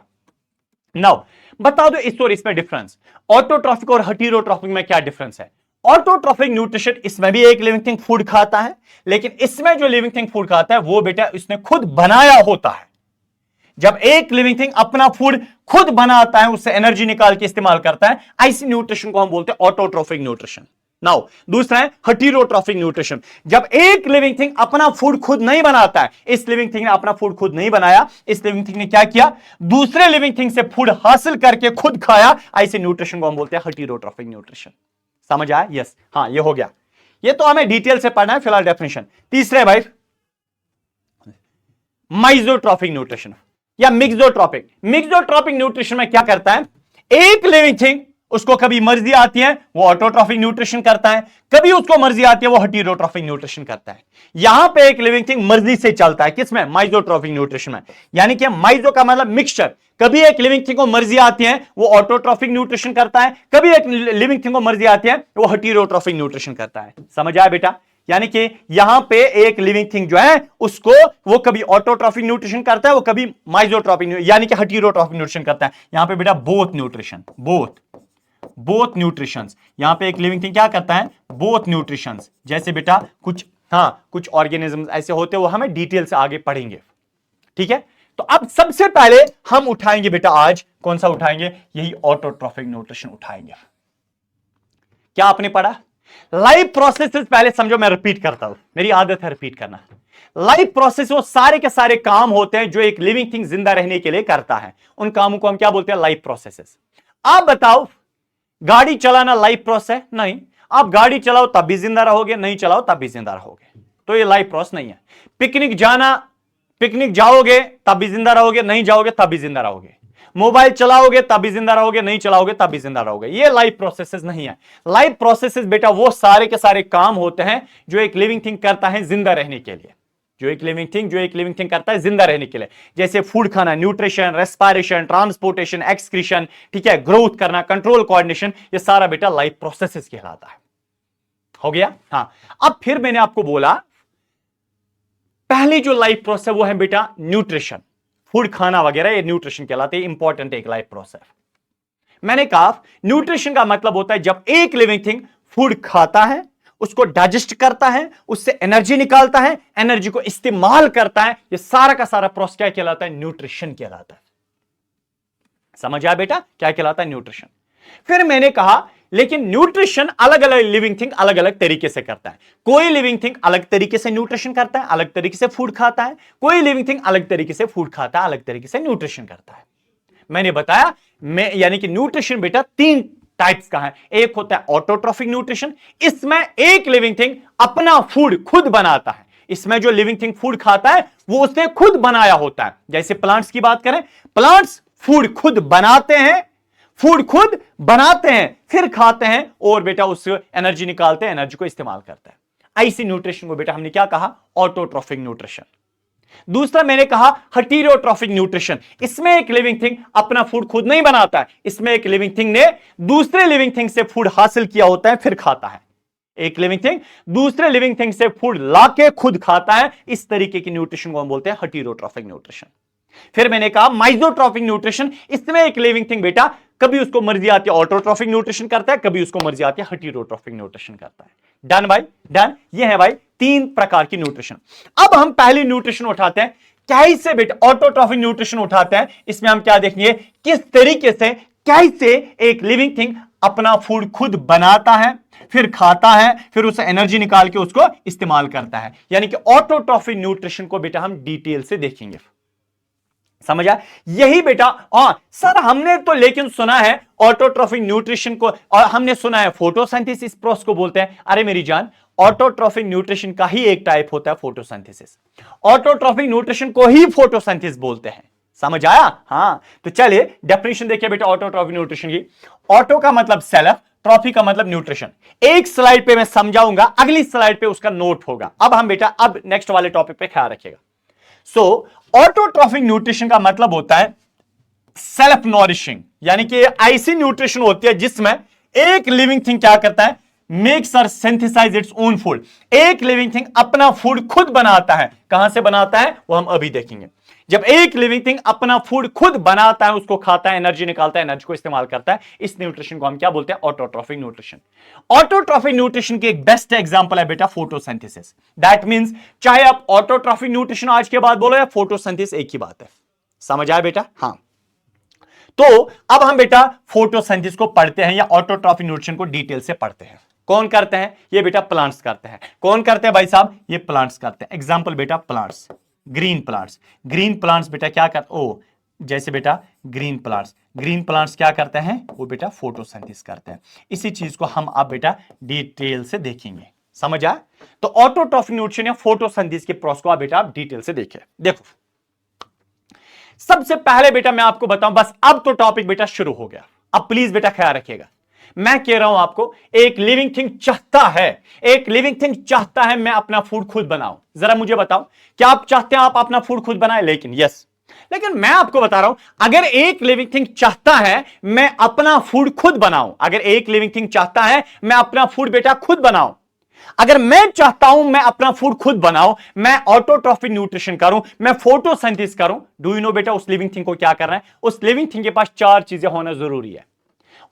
नाउ बता दो इस और इसमें डिफरेंस, ऑटोट्रॉफिक और हेटेरोट्रॉफिक में क्या डिफरेंस है? ऑटोट्रॉफिक न्यूट्रिशन, इसमें भी एक लिविंग थिंग फूड खाता है, लेकिन इसमें जो लिविंग थिंग फूड खाता है वो बेटा इसने खुद बनाया होता है। जब एक लिविंग थिंग अपना फूड खुद बनाता है, उससे एनर्जी निकाल के इस्तेमाल करता है, ऐसी न्यूट्रिशन को हम बोलते हैं ऑटोट्रॉफिक न्यूट्रिशन। नाउ दूसरा है हेटेरोट्रॉफिक न्यूट्रिशन। जब एक लिविंग थिंग अपना फूड खुद नहीं बनाता है, इस लिविंग थिंग ने अपना फूड खुद नहीं बनाया, इस लिविंग थिंग ने क्या किया? दूसरे लिविंग थिंग से फूड हासिल करके खुद खाया, ऐसे न्यूट्रिशन को हम बोलते हैं हेटेरोट्रॉफिक न्यूट्रिशन। समझ आया? यस। हाँ, ये हो गया। ये तो हमें डिटेल से पढ़ना है, फिलहाल डेफिनेशन। तीसरे भाई माइजोट्रॉफिक न्यूट्रिशन या मिक्सोट्रॉपिक। मिक्सोट्रॉपिक न्यूट्रिशन में क्या करता है? एक लिविंग थिंग, उसको कभी मर्जी आती है वो ऑटोट्रॉफिक न्यूट्रिशन करता है, कभी उसको मर्जी आती है वो हेटेरोट्रॉफिक न्यूट्रिशन करता है। यहां पे एक लिविंग थिंग मर्जी से चलता है, किसमें? माइजोट्रॉफिक न्यूट्रिशन में। यानी कि माइजो का मतलब मिक्सचर। कभी एक लिविंग थिंग को मर्जी आती है वो ऑटोट्रॉफिक न्यूट्रिशन करता है, कभी एक लिविंग थिंग को मर्जी आती है वो हेटेरोट्रॉफिक न्यूट्रिशन करता है। समझ आया बेटा? यानी कि यहां पे एक लिविंग थिंग जो है उसको वो कभी ऑटोट्रॉफिक न्यूट्रिशन करता है, वो कभी माइजोट्रॉफिक यानी कि हेटेरोट्रॉफिक न्यूट्रिशन करता है। यहां पे बेटा बोथ न्यूट्रिशन, बोथ न्यूट्रिशंस। यहां पे एक लिविंग थिंग क्या करता है? Both nutritions. जैसे बेटा कुछ ऑर्गेनिज्म ऐसे होते हैं, वो हमें डिटेल से आगे पढ़ेंगे, ठीक है? तो अब सबसे पहले हम उठाएंगे बेटा, आज कौन सा उठाएंगे? यही ऑटोट्रॉफिक न्यूट्रिशन उठाएंगे। क्या आपने पढ़ा? लाइफ प्रोसेसेस पहले समझो, मैं रिपीट करता हूं, मेरी आदत है रिपीट करना। लाइफ प्रोसेस वो सारे के सारे काम होते हैं जो एक लिविंग थिंग जिंदा रहने के लिए करता है, उन कामों को हम क्या बोलते हैं? Life processes. आप बताओ, गाड़ी चलाना लाइफ प्रोसेस? नहीं। आप गाड़ी चलाओ तब भी जिंदा रहोगे, नहीं चलाओ तब भी जिंदा रहोगे, तो ये लाइफ प्रोसेस नहीं है। पिकनिक जाओगे तब भी जिंदा रहोगे, नहीं जाओगे तब भी जिंदा रहोगे। मोबाइल चलाओगे तब भी जिंदा रहोगे, नहीं चलाओगे तब भी जिंदा रहोगे। ये लाइफ प्रोसेसेस नहीं है। लाइफ प्रोसेसेस बेटा वो सारे के सारे काम होते हैं जो एक लिविंग थिंग करता है जिंदा रहने के लिए, जो एक लिविंग थिंग करता है जिंदा रहने के लिए। जैसे फूड खाना, न्यूट्रिशन, रेस्पिरेशन, ट्रांसपोर्टेशन, एक्सक्रीशन, ठीक है, ग्रोथ करना, कंट्रोल, कोऑर्डिनेशन, ये सारा बेटा लाइफ प्रोसेसेस कहलाता है। हो गया? हाँ। अब फिर मैंने आपको बोला पहली जो लाइफ प्रोसेस वो है बेटा न्यूट्रिशन, फूड खाना वगैरह, ये न्यूट्रिशन कहलाते हैं, इंपॉर्टेंट एक लाइफ प्रोसेस। मैंने कहा न्यूट्रिशन का मतलब होता है जब एक लिविंग थिंग फूड खाता है, उसको डाइजेस्ट करता है, उससे एनर्जी निकालता है, एनर्जी को इस्तेमाल करता है, ये सारा का सारा प्रोसेस क्या कहलाता है? न्यूट्रिशन कहलाता है। समझ आया बेटा क्या कहलाता है? न्यूट्रिशन। फिर मैंने कहा लेकिन न्यूट्रिशन अलग अलग लिविंग थिंग अलग अलग तरीके से करता है। कोई लिविंग थिंग अलग तरीके से न्यूट्रिशन करता है, अलग तरीके से फूड खाता है, कोई लिविंग थिंग अलग तरीके से फूड खाता है, अलग तरीके से न्यूट्रिशन करता है। मैंने बताया यानी कि न्यूट्रिशन बेटा 3 टाइप्स का है। एक होता है ऑटोट्रॉफिक न्यूट्रिशन, इसमें एक लिविंग थिंग अपना फूड खुद बनाता है, इसमें जो लिविंग थिंग फूड खाता है वो उसने खुद बनाया होता है। जैसे प्लांट्स की बात करें, प्लांट्स फूड खुद बनाते हैं, फूड खुद बनाते हैं फिर खाते हैं और बेटा उससे एनर्जी निकालते हैं, एनर्जी को इस्तेमाल करते हैं। ऐसी न्यूट्रिशन को बेटा हमने क्या कहा? Autotrophic nutrition. दूसरा मैंने कहा हेटेरोट्रॉफिक न्यूट्रिशन। इसमें एक लिविंग थिंग अपना फूड खुद नहीं बनाता है, इसमें एक लिविंग थिंग ने दूसरे लिविंग थिंग से फूड हासिल किया होता है फिर खाता है। एक लिविंग थिंग दूसरे लिविंग थिंग से फूड लाके खुद खाता है, इस तरीके की न्यूट्रिशन को हम बोलते हैं हेटेरोट्रॉफिक न्यूट्रिशन। फिर मैंने कहा माइजोट्रॉफिक न्यूट्रिशन। इसमें एक लिविंग थिंग बेटा कभी उसको मर्जी आती है ऑटोट्रॉफिक न्यूट्रिशन करता है, कभी उसको मर्जी आती है हेटेरोट्रॉफिक न्यूट्रिशन करता है। डन भाई, डन। ये है भाई 3 प्रकार की न्यूट्रिशन। अब हम पहली न्यूट्रिशन उठाते हैं, कैसे बेटा ऑटोट्रॉफिक न्यूट्रिशन उठाते हैं। इसमें हम क्या देखेंगे, किस तरीके से कैसे एक लिविंग थिंग अपना फूड खुद बनाता है फिर खाता है फिर उसे एनर्जी निकाल के उसको इस्तेमाल करता है। यानी कि ऑटोट्रॉफिक न्यूट्रिशन को बेटा हम डिटेल से देखेंगे। समझा? यही बेटा। सर हमने तो लेकिन सुना है ऑटोट्रॉफिक न्यूट्रिशन को, और हमने सुना है फोटोसिंथेसिस प्रोसेस को बोलते हैं। अरे मेरी जान, ऑटोट्रॉफिक न्यूट्रिशन का ही एक टाइप होता है फोटोसिंथेसिस। ऑटोट्रॉफिक न्यूट्रिशन को ही फोटोसिंथेसिस बोलते हैं। समझ आया? हाँ, तो चलिए डेफिनेशन देखिए बेटा ऑटोट्रॉफिक न्यूट्रिशन की। ऑटो का मतलब सेल्फ, ट्रॉफी का मतलब न्यूट्रिशन। एक स्लाइड पे मैं समझाऊंगा, अगली स्लाइड पे उसका नोट होगा। अब हम बेटा अब नेक्स्ट वाले टॉपिक पे ख्याल रखिएगा। सो ऑटोट्रॉफिक न्यूट्रिशन का मतलब होता है सेल्फ नॉरिशिंग, यानी कि ऐसी न्यूट्रिशन होती है जिसमें एक लिविंग थिंग क्या करता है, मेक्स और सिंथेसाइज इट्स ओन फूड। एक लिविंग थिंग अपना फूड खुद बनाता है। कहां से बनाता है वो हम अभी देखेंगे। जब एक लिविंग थिंग अपना फूड खुद बनाता है, उसको खाता है, एनर्जी निकालता है, एनर्जी को इस्तेमाल करता है, इस न्यूट्रिशन को हम क्या बोलते हैं? Autotrophic nutrition. ऑटोट्रॉफिक न्यूट्रिशन की एक बेस्ट एग्जांपल है बेटा फोटोसिंथेसिस। दैट मींस चाहे आप ऑटोट्रॉफिक न्यूट्रिशन आज के बाद बोलो या फोटोसिंथेसिस, एक ही बात है। समझ आया बेटा? हाँ। तो अब हम बेटा फोटोसिंथेसिस को पढ़ते हैं या ऑटोट्रॉफिक न्यूट्रिशन को डिटेल से पढ़ते हैं। कौन करते हैं? ये बेटा प्लांट्स करते हैं। कौन करते हैं भाई साहब? ये प्लांट्स करते हैं। एग्जांपल बेटा plants, green plants. Green plants बेटा क्या करते, जैसे बेटा ग्रीन प्लांट्स क्या करते हैं? वो बेटा फोटोसिंथेसिस करते हैं। इसी चीज को हम अब बेटा डिटेल से देखेंगे। समझ आया? तो ऑटोट्रॉफिक न्यूट्रिशन या फोटोसिंथेसिस के प्रोसेस को आप बेटा डिटेल से देखें। देखो सबसे पहले बेटा मैं आपको बताऊं, बस अब तो टॉपिक बेटा शुरू हो गया। अब प्लीज बेटा ख्याल रखिएगा, मैं कह रहा हूं आपको, एक लिविंग थिंग चाहता है, एक लिविंग थिंग चाहता है मैं अपना फूड खुद बनाऊं। जरा मुझे बताओ, क्या आप चाहते हैं आप अपना फूड खुद बनाएं? लेकिन मैं आपको बता रहा हूं, अगर एक लिविंग थिंग चाहता है मैं अपना फूड खुद बनाऊं, अगर एक लिविंग थिंग चाहता है मैं अपना फूड बेटा खुद बनाऊं, अगर मैं चाहता हूं मैं अपना फूड खुद बनाऊं, मैं ऑटोट्रॉफिक न्यूट्रिशन करूं, मैं फोटोसिंथेसिस करूं, डू यू नो बेटा उस लिविंग थिंग को क्या करना है? उस लिविंग थिंग के पास 4 चीजें होना जरूरी है।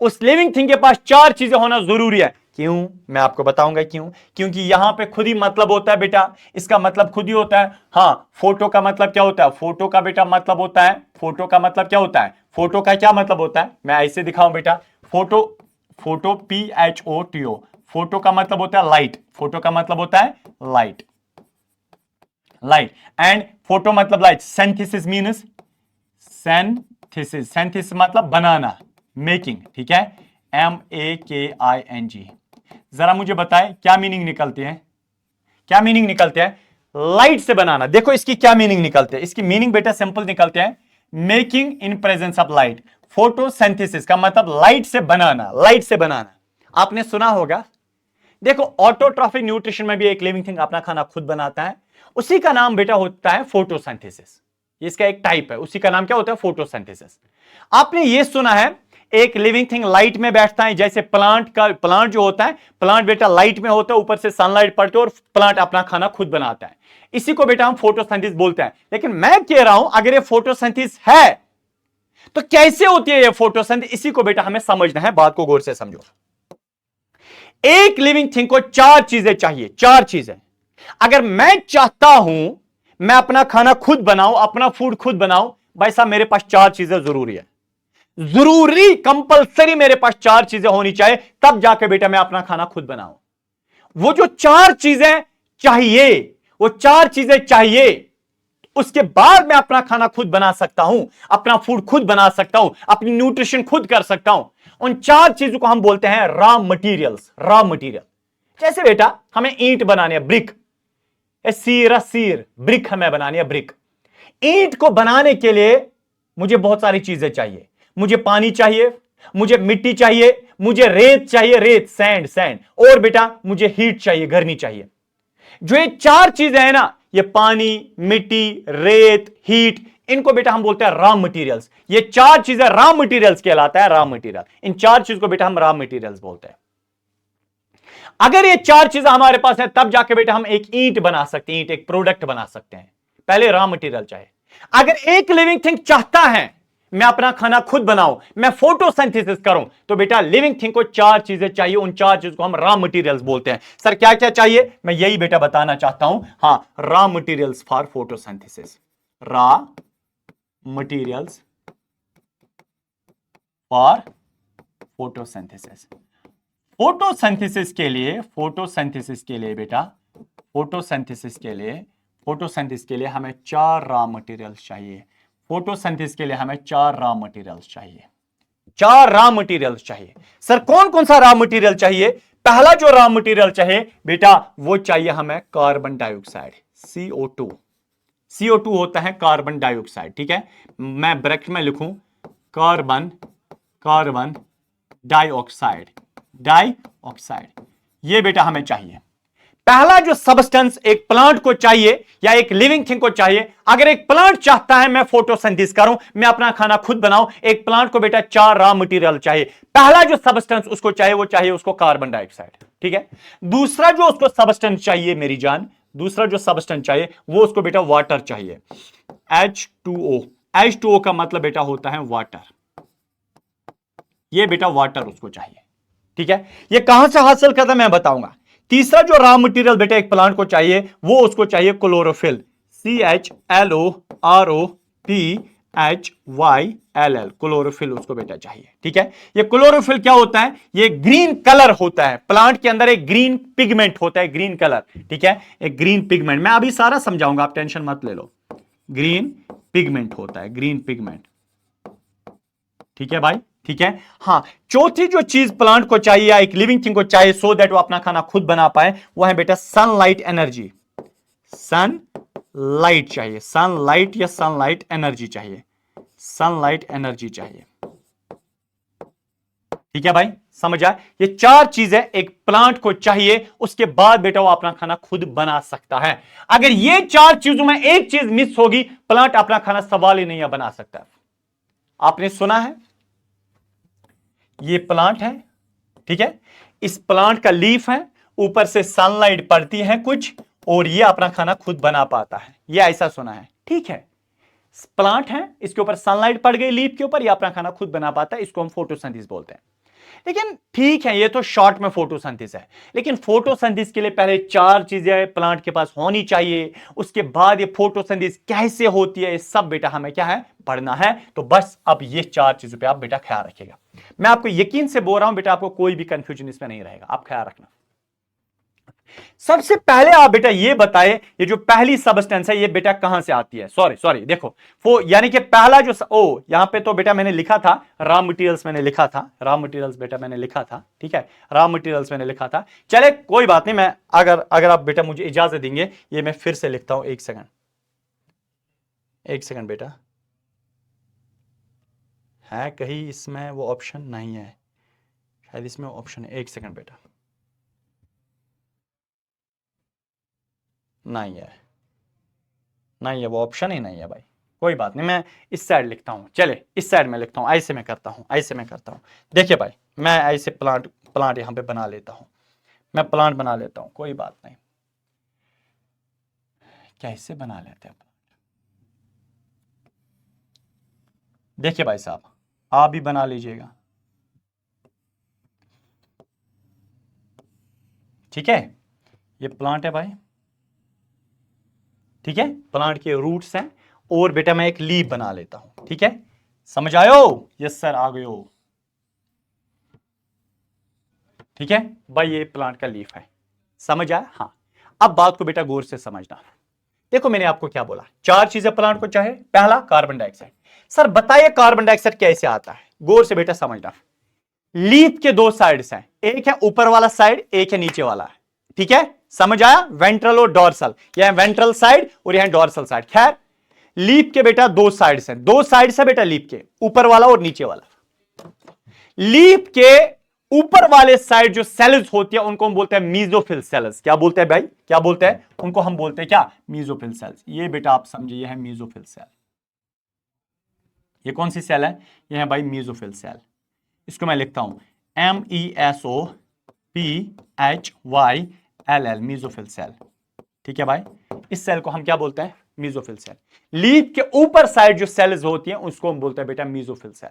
उस लिविंग थिंग के पास 4 चीजें होना जरूरी है। क्यों? मैं आपको बताऊंगा क्यों। क्योंकि यहां पे खुद ही मतलब होता है बेटा, इसका मतलब खुद ही होता है। हाँ, फोटो का मतलब क्या होता है? फोटो का बेटा मतलब होता है, फोटो का मतलब क्या होता है? फोटो का क्या मतलब होता है? मैं ऐसे दिखाऊं बेटा, फोटो PHOTO, फोटो का मतलब होता है लाइट। फोटो का मतलब होता है लाइट, एंड फोटो मतलब लाइट। सिंथेसिस मीन्स सिंथेसिस मतलब बनाना, मेकिंग। ठीक है, MAKING। जरा मुझे बताएं क्या मीनिंग निकलती है? क्या मीनिंग निकलते हैं? लाइट से बनाना। देखो इसकी क्या मीनिंग निकलते हैं? इसकी मीनिंग बेटा सिंपल निकलते हैं, making in presence of light. Photosynthesis का मतलब लाइट से बनाना, लाइट से बनाना। आपने सुना होगा, देखो ऑटोट्रॉफिक न्यूट्रिशन में भी एक लिविंग थिंग अपना खाना खुद बनाता है, उसी का नाम बेटा होता है फोटोसिंथेसिस। इसका एक टाइप है, उसी का नाम क्या होता है? फोटोसिंथेसिस। आपने ये सुना है एक लिविंग थिंग लाइट में बैठता है, जैसे प्लांट जो होता है, प्लांट बेटा लाइट में होता है, ऊपर से सनलाइट पड़ती है और प्लांट अपना खाना खुद बनाता है। इसी को बेटा हम फोटोसिंथेसिस बोलते हैं। लेकिन मैं कह रहा हूं अगर ये फोटोसिंथेसिस है तो कैसे होती है ये फोटोसिंथेसिस? इसी को बेटा हमें समझना है, बात को गौर से समझो। एक लिविंग थिंग को 4 चीजें चाहिए, 4 चीजें। अगर मैं चाहता हूं मैं अपना खाना खुद बनाऊं, अपना फूड खुद बनाऊं, भाई साहब मेरे पास 4 चीजें जरूरी है, जरूरी कंपलसरी मेरे पास 4 चीजें होनी चाहिए, तब जाके बेटा मैं अपना खाना खुद बनाऊं। वो जो 4 चीजें चाहिए, वो 4 चीजें चाहिए, उसके बाद मैं अपना खाना खुद बना सकता हूं, अपना फूड खुद बना सकता हूं, अपनी न्यूट्रिशन खुद कर सकता हूं। उन 4 चीजों को हम बोलते हैं रॉ मटेरियल्स। रॉ मटेरियल, जैसे बेटा हमें ईंट बनाने, ब्रिक, सीर ब्रिक हमें बनानी है, ब्रिक। ईंट को बनाने के लिए मुझे बहुत सारी चीजें चाहिए। मुझे पानी चाहिए, मुझे मिट्टी चाहिए, मुझे रेत चाहिए, रेत सैंड सैंड, और बेटा मुझे हीट चाहिए, गर्मी चाहिए। जो ये चार चीजें हैं ना, ये पानी, मिट्टी, रेत, हीट, इनको बेटा हम बोलते हैं रॉ मटेरियल्स। ये चार चीजें रॉ मटेरियल्स कहलाता है, रॉ मटेरियल। इन चार चीज को बेटा हम रॉ मटेरियल्स बोलते हैं। अगर ये चार चीजें हमारे पास है तब जाके बेटा हम एक ईंट बना सकते हैं, ईंट एक प्रोडक्ट बना सकते हैं। पहले रॉ मटेरियल चाहिए। अगर एक लिविंग थिंग चाहता है मैं अपना खाना खुद बनाऊं, मैं फोटोसिंथेसिस करूं, तो बेटा लिविंग थिंग को चार चीजें चाहिए। उन चार चीजों को हम रॉ मटेरियल्स बोलते हैं। सर क्या क्या चाहिए, मैं यही बेटा बताना चाहता हूं। हां, raw materials for photosynthesis, raw materials for photosynthesis. Photosynthesis के लिए बेटा, फोटोसिंथेसिस के लिए हमें चार रॉ मटेरियल्स चाहिए। फोटोसिंथेसिस के लिए हमें चार रॉ मटेरियल्स चाहिए, चार रॉ मटेरियल्स चाहिए। सर कौन कौन सा रॉ मटेरियल चाहिए? पहला जो रॉ मटेरियल चाहिए बेटा वो चाहिए हमें कार्बन डाइऑक्साइड, CO2। CO2 होता है कार्बन डाइऑक्साइड, ठीक है। मैं ब्रैकेट में लिखूं कार्बन डाइऑक्साइड, ये बेटा हमें चाहिए। पहला जो सब्सटेंस एक प्लांट को चाहिए या एक लिविंग थिंग को चाहिए, अगर एक प्लांट चाहता है मैं फोटोसिंथेसिस करूं, मैं अपना खाना खुद बनाऊं, एक प्लांट को बेटा चार रॉ मटेरियल चाहिए। पहला जो सब्सटेंस उसको चाहिए वो चाहिए उसको कार्बन डाइऑक्साइड, ठीक है। दूसरा जो उसको सब्सटेंस चाहिए मेरी जान, दूसरा जो सब्सटेंस चाहिए वो उसको बेटा वाटर चाहिए, H2O। H2O का मतलब बेटा होता है वाटर, ये बेटा वाटर उसको चाहिए, ठीक है। ये कहां से हासिल करता मैं बताऊंगा। तीसरा जो रॉ मटेरियल बेटा एक प्लांट को चाहिए वो उसको चाहिए क्लोरोफिल, CHLOROPHYLL, क्लोरोफिल उसको बेटा चाहिए, ठीक है। ये क्लोरोफिल क्या होता है? ये ग्रीन कलर होता है, प्लांट के अंदर एक ग्रीन पिगमेंट होता है, ग्रीन कलर, ठीक है। एक ग्रीन पिगमेंट, मैं अभी सारा समझाऊंगा, आप टेंशन मत ले लो। ग्रीन पिगमेंट होता है, ग्रीन पिगमेंट, ठीक है भाई, ठीक है। हां, चौथी जो चीज प्लांट को चाहिए या एक लिविंग थिंग को चाहिए सो दैट वो अपना खाना खुद बना पाए, वो है बेटा सनलाइट एनर्जी। सनलाइट चाहिए, सनलाइट या सनलाइट एनर्जी चाहिए, सनलाइट एनर्जी चाहिए, ठीक है भाई, समझ आए। ये चार चीजें एक प्लांट को चाहिए, उसके बाद बेटा वो अपना खाना खुद बना सकता है। अगर ये चार चीजों में एक चीज मिस होगी, प्लांट अपना खाना सवाल ही नहीं बना सकता। आपने सुना है, ये प्लांट है, ठीक है, इस प्लांट का लीफ है, ऊपर से सनलाइट पड़ती है कुछ, और ये अपना खाना खुद बना पाता है, ये ऐसा सुना है, ठीक है। प्लांट है, इसके ऊपर सनलाइट पड़ गई लीफ के ऊपर, ये अपना खाना खुद बना पाता है, इसको हम फोटोसिंथेसिस बोलते हैं। लेकिन ठीक है, ये तो शॉर्ट में फोटोसिंथेसिस है, लेकिन फोटोसिंथेसिस के लिए पहले चार चीजें प्लांट के पास होनी चाहिए। उसके बाद ये फोटोसिंथेसिस कैसे होती है, ये सब बेटा हमें क्या है, पढ़ना है। तो बस अब ये चार चीजों पे आप बेटा ख्याल रखिएगा। मैं आपको यकीन से बोल रहा हूं बेटा, आपको कोई भी कंफ्यूजन इसमें नहीं रहेगा, आप ख्याल रखना। सबसे पहले आप बेटा ये बताएं, ये जो पहली सब्सटेंस है ये बेटा कहां से आती है? सॉरी देखो, वो यानी कि पहला जो यहां पे तो बेटा मैंने लिखा था रॉ मटेरियल्स, मैंने लिखा था रॉ मटेरियल्स बेटा, मैंने लिखा था, ठीक है, रॉ मटेरियल्स मैंने लिखा था। चले कोई बात नहीं, मैं अगर आप बेटा मुझे इजाजत देंगे, ये मैं फिर से लिखता हूं, एक सेकंड बेटा, है कहीं इसमें वो ऑप्शन नहीं है, शायद इसमें ऑप्शन है, एक सेकंड बेटा, नहीं है वो ऑप्शन ही नहीं है भाई। कोई बात नहीं, मैं इस साइड लिखता हूं, चले इस साइड में लिखता हूं, ऐसे मैं करता हूं। देखिए भाई, मैं ऐसे प्लांट यहां पे बना लेता हूं, मैं प्लांट बना लेता हूं, कोई बात नहीं। कैसे बना लेते हैं? देखिए भाई साहब, आप भी बना लीजिएगा, ठीक है। ये प्लांट है भाई, ठीक है, प्लांट के रूट्स हैं, और बेटा मैं एक लीफ बना लेता हूं, ठीक है, समझ आयो? यस सर, आ गयो, ठीक है भाई, ये प्लांट का लीफ है, समझ आया? हाँ, अब बात को बेटा गौर से समझना। देखो मैंने आपको क्या बोला, चार चीजें प्लांट को चाहिए। पहला कार्बन डाइऑक्साइड। सर बताइए कार्बन डाइऑक्साइड कैसे आता है? गौर से बेटा समझना। लीफ के दो साइड्स हैं, एक है ऊपर वाला साइड, एक है नीचे वाला है, ठीक है, समझ आया? वेंट्रल और डॉर्सल, यह वेंट्रल साइड और यह डॉर्सल साइड। खैर, लीफ के बेटा दो साइड्स हैं, दो साइड्स है बेटा लीफ के, ऊपर वाला और नीचे वाला। लीफ के ऊपर वाले साइड जो सेल्स होती है उनको हम बोलते हैं मीजोफिल सेल्स। क्या बोलते हैं भाई, क्या बोलते हैं उनको? हम बोलते हैं क्या? Mesophyll cells. ये बेटा आप समझिए, ये है मीजोफिल सेल। ये कौन सी सेल है? ये है भाई मीजोफिल सेल। इसको मैं लिखता हूं MESOPHYLL, मीजोफिल सेल। ठीक है भाई, इस सेल को हम क्या बोलते हैं? Mesophyll cell. लीफ के ऊपर साइड जो सेल्स होती हैं उसको हम बोलते हैं बेटा मीजोफिल सेल।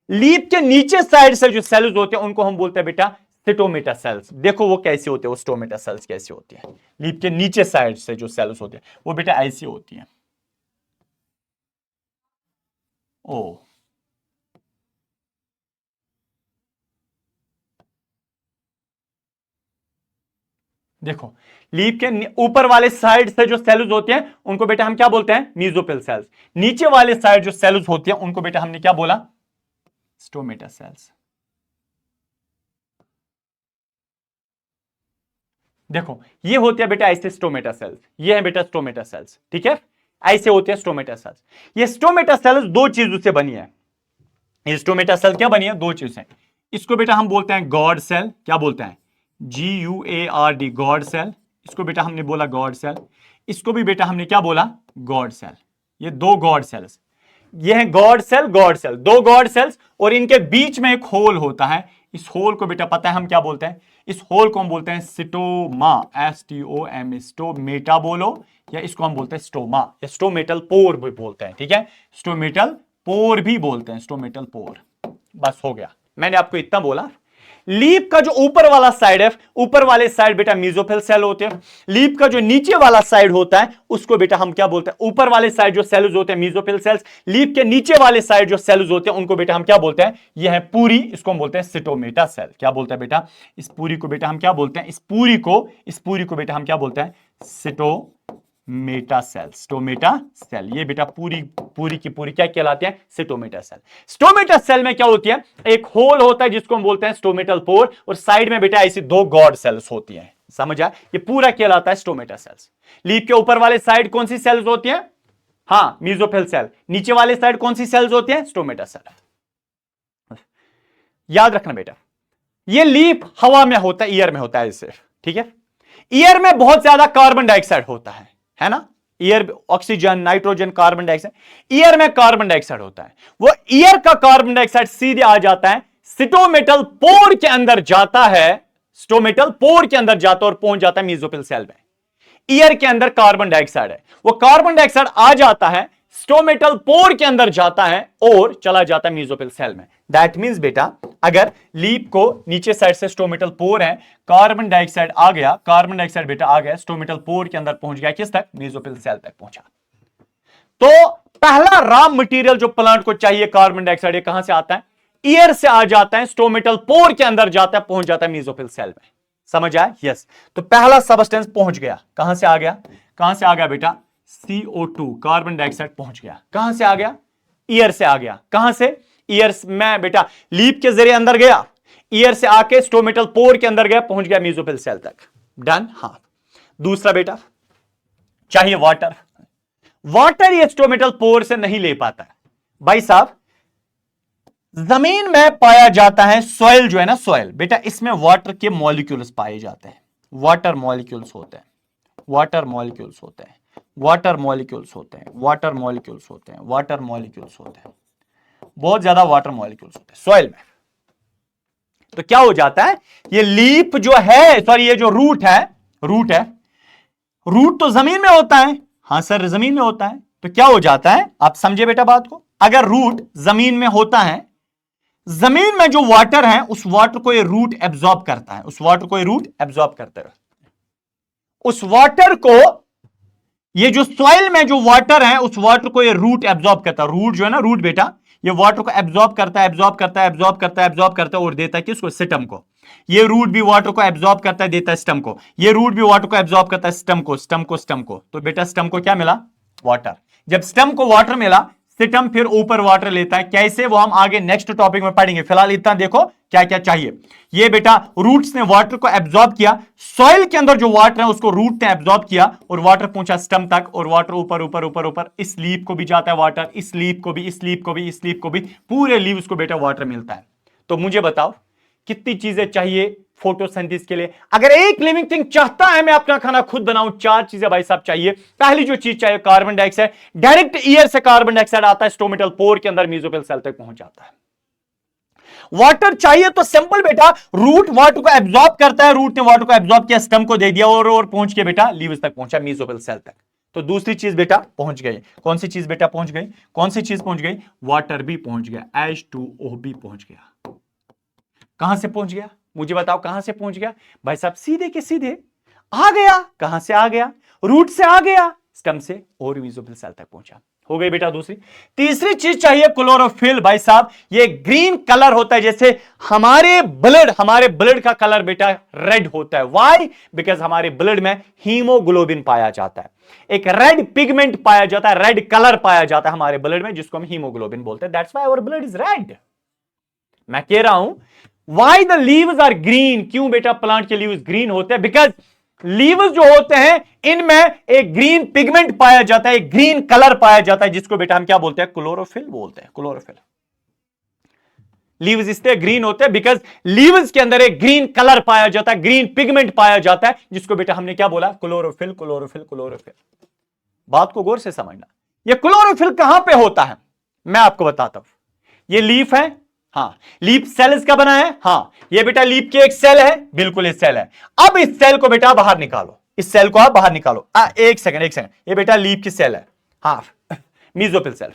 लीफ के नीचे साइड से जो सेल्स होते हैं उनको हम बोलते हैं बेटा स्टोमेटा सेल्स। देखो वो कैसे होते हैं, वो स्टोमेटा सेल्स कैसे होती है? लीफ के नीचे साइड से जो सेल्स होते हैं वो बेटा ऐसी होती हैं। ओ, देखो लीफ के ऊपर वाले साइड से जो सेल्स होते हैं उनको बेटा हम क्या बोलते हैं? Mesophyll cells. नीचे वाले साइड जो सेल्स होती हैं उनको बेटा हमने क्या बोला? Stomata cells. देखो ये होती है बेटा ऐसे स्टोमेटा सेल्स, ये है बेटा स्टोमेटा सेल्स। ठीक है, ऐसे होते हैं स्टोमेटा सेल्स। ये स्टोमेटा सेल्स दो चीजों से बनी है। ये स्टोमेटा सेल क्या बनी है? दो चीज से। इसको बेटा हम बोलते हैं गॉड सेल। क्या बोलते हैं? GUARD, guard cell. इसको बेटा हमने बोला गॉड सेल। इसको भी बेटा हमने क्या बोला? Guard cell. ये दो गॉड सेल्स, ये है गॉड सेल, गॉड सेल, दो गॉड सेल्स, और इनके बीच में एक होल होता है। इस होल को बेटा पता है हम क्या बोलते हैं? इस होल को हम बोलते हैं स्टोमा, STOM, स्टोमेटा बोलो, या इसको हम बोलते हैं स्टोमा, या स्टोमेटल पोर भी बोलते हैं। ठीक है, स्टोमेटल पोर भी बोलते हैं, स्टोमेटल पोर। बस हो गया, मैंने आपको इतना बोला। लीफ का जो ऊपर वाला साइड है, ऊपर वाले साइड बेटा मीजोफिल सेल होते हैं। लीफ का जो नीचे वाला साइड होता है उसको बेटा हम क्या बोलते हैं? ऊपर वाले साइड जो सेल्स होते हैं मीजोफिल सेल्स। लीफ के नीचे वाले साइड जो सेल्स होते हैं उनको बेटा हम क्या बोलते हैं? यह है पूरी, इसको हम बोलते हैं स्टोमेटा सेल। क्या बोलते हैं बेटा? इस पूरी को बेटा हम क्या बोलते हैं? इस पूरी को बेटा हम क्या बोलते हैं? Stomata cell, stomata cell. ये बेटा पूरी की पूरी क्या कहलाते हैं? Stomata cell. स्टोमेटा सेल में क्या होती है? एक होल होता है जिसको हम बोलते हैं स्टोमेटल पोर, और साइड में बेटा ऐसी दो गॉड सेल्स होती हैं। समझ आया? ये पूरा कहलाता है स्टोमेटा सेल्स। लीफ के ऊपर वाले साइड कौन सी सेल्स होती हैं? हाँ, मीजोफिल सेल। नीचे वाले साइड कौन सी सेल्स होती हैं? Stomata cell. याद रखना बेटा, ये लीफ हवा में होता है, ईयर में होता है इसे। ठीक है, ईयर में बहुत ज्यादा कार्बन डाइऑक्साइड होता है ना? Year oxygen, nitrogen, carbon dioxide. Year में कार्बन डाइऑक्साइड होता है, वो ईयर का कार्बन डाइऑक्साइड सीधे आ जाता है स्टोमेटल पोर के अंदर जाता है, स्टोमेटल पोर के अंदर जाता है और पहुंच जाता है मीजोफिल सेल में। ईयर के अंदर कार्बन डाइऑक्साइड है, वो कार्बन डाइऑक्साइड आ जाता है, स्टोमेटल पोर के अंदर जाता है और चला जाता है मीजोफिल सेल में। दैट मींस बेटा, अगर लीफ को नीचे साइड से स्टोमेटल पोर है, कार्बन डाइऑक्साइड आ गया, कार्बन डाइऑक्साइड बेटा आ गया, स्टोमेटल पोर के अंदर पहुंच गया, किस तक? मीजोफिल सेल तक पहुंचा। तो पहला रॉ मटेरियल जो प्लांट को चाहिए कार्बन डाइऑक्साइड, ये कहां से आता है? ईयर से आ जाता है, स्टोमेटल पोर के अंदर जाता है, पहुंच जाता है मीजोफिल सेल में। समझ आया? यस। तो पहला सबस्टेंस पहुंच गया, कहां से आ गया? कहां से आ गया बेटा? CO2, कार्बन डाइऑक्साइड पहुंच गया। कहां से आ गया? ईयर से आ गया। कहां से? ईयर में बेटा, लीफ के जरिए अंदर गया, ईयर से आके स्टोमेटल पोर के अंदर गया, पहुंच गया मीजोफिल सेल तक। डन। हाँ, दूसरा बेटा चाहिए वाटर। वाटर ये स्टोमेटल पोर से नहीं ले पाता है भाई साहब। जमीन में पाया जाता है सॉइल, जो है ना सॉइल बेटा, इसमें वाटर के मॉलिक्यूल्स पाए जाते हैं। वाटर मॉलिक्यूल्स होते हैं, वाटर मॉलिक्यूल्स होते हैं, वाटर मॉलिक्यूल्स होते हैं, वाटर मॉलिक्यूल्स होते हैं, वाटर मॉलिक्यूल्स होते हैं, बहुत ज्यादा वाटर मॉलिक्यूल्स होते हैं सॉइल में। तो क्या हो जाता है? ये लीफ जो है, सॉरी ये जो रूट है, रूट तो जमीन में होता है। हाँ सर, जमीन में होता है। तो क्या हो जाता है? आप समझे बेटा बात को। अगर रूट जमीन में होता है, जमीन में जो वाटर है उस वाटर को ये रूट एब्जॉर्ब करता है, उस वाटर को ये रूट एब्जॉर्ब करता है। उस वाटर को, ये जो सॉइल में जो वाटर है उस वाटर को ये रूट एब्जॉर्ब करता है। रूट जो है ना, रूट बेटा, ये वाटर को एब्जॉर्ब करता है, एब्जॉर्ब करता है, एब्जॉर्ब करता है, एब्जॉर्ब करता है और देता है किसको? स्टेम को। ये रूट भी वाटर को एब्जॉर्ब करता है, देता है स्टेम को। ये रूट भी वाटर को एब्जॉर्ब करता है, स्टेम को, स्टेम को, स्टेम को। तो बेटा स्टेम को क्या मिला? वाटर। जब स्टेम को वाटर मिला, स्टिटम फिर ऊपर वाटर लेता है। कैसे, वो हम आगे नेक्स्ट टॉपिक में पढ़ेंगे। फिलहाल इतना देखो क्या क्या चाहिए। ये बेटा रूट्स ने वाटर को एब्जॉर्ब किया, सॉइल के अंदर जो वाटर है उसको रूट ने एब्जॉर्ब किया और वाटर पहुंचा स्टम तक, और वाटर ऊपर ऊपर ऊपर ऊपर इस लीफ को भी जाता है वाटर, इस लीफ को भी, इस लीफ को भी, इस लीफ को भी, पूरे लीव्स को बेटा वाटर मिलता है। तो मुझे बताओ कितनी चीजें चाहिए फोटोसिंथेसिस के लिए? अगर एक लिविंग थिंग चाहता है मैं अपना खाना खुद बनाऊं, 4 चीजें भाई साहब चाहिए। पहली जो चीज चाहिए कार्बन डाइऑक्साइड। डायरेक्ट एयर से कार्बन डाइऑक्साइड आता है स्टोमेटल पोर के अंदर, मेसोफिल सेल तक पहुंच जाता है। वाटर चाहिए तो सिंपल बेटा, रूट वाटर को एब्जॉर्ब करता है, रूट ने वाटर को एब्जॉर्ब किया, स्टम को दे दिया और पहुंच के बेटा लीव्स तक पहुंचा, मेसोफिल सेल तक। तो दूसरी चीज बेटा पहुंच गई। कौन सी चीज बेटा पहुंच गई? कौन सी चीज पहुंच गई? वाटर भी पहुंच गया, H2O भी पहुंच गया। कहां से पहुंच गया? मुझे बताओ कहां से पहुंच गया भाई साहब? सीधे के सीधे आ गया। कहां से आ गया? रूट से आ गया, स्टम से, और मेसोफिल सेल तक पहुंचा। हो गई बेटा दूसरी। तीसरी चीज चाहिए क्लोरोफिल। भाई साहब ये ग्रीन कलर होता है, जैसे हमारे ब्लड का कलर बेटा रेड होता है। व्हाई? बिकॉज हमारे ब्लड में हीमोग्लोबिन पाया जाता है, एक रेड पिगमेंट पाया जाता है, रेड कलर पाया जाता है हमारे ब्लड में, जिसको हम हीमोग्लोबिन बोलते हैं। That's why our blood is red. मैं कह रहा हूं why the leaves are green. क्यों बेटा प्लांट के लीव्स ग्रीन होते हैं? बिकॉज लीव्स जो होते हैं इनमें एक ग्रीन पिगमेंट पाया जाता है, एक ग्रीन कलर पाया जाता है, जिसको बेटा हम क्या बोलते हैं? क्लोरोफिल बोलते हैं। क्लोरोफिल। लीव्स इसलिए ग्रीन होते हैं बिकॉज लीव्स के अंदर एक ग्रीन कलर पाया जाता है, ग्रीन पिगमेंट पाया जाता है, जिसको बेटा हमने क्या बोला? क्लोरोफिल। Chlorophyll chlorophyll. बात को गौर से समझना। यह क्लोरोफिल कहां पे होता है मैं आपको बताता हूं। ये लीफ है, हाँ। लीफ सेल इसका बना है, हाँ। ये बेटा लीफ की एक सेल है, बिल्कुल इस सेल है। अब इस सेल को बेटा बाहर निकालो, इस सेल को आप बाहर निकालो। एक सेकंड। ये बेटा लीफ की सेल है, हाँ, मेसोफिल सेल।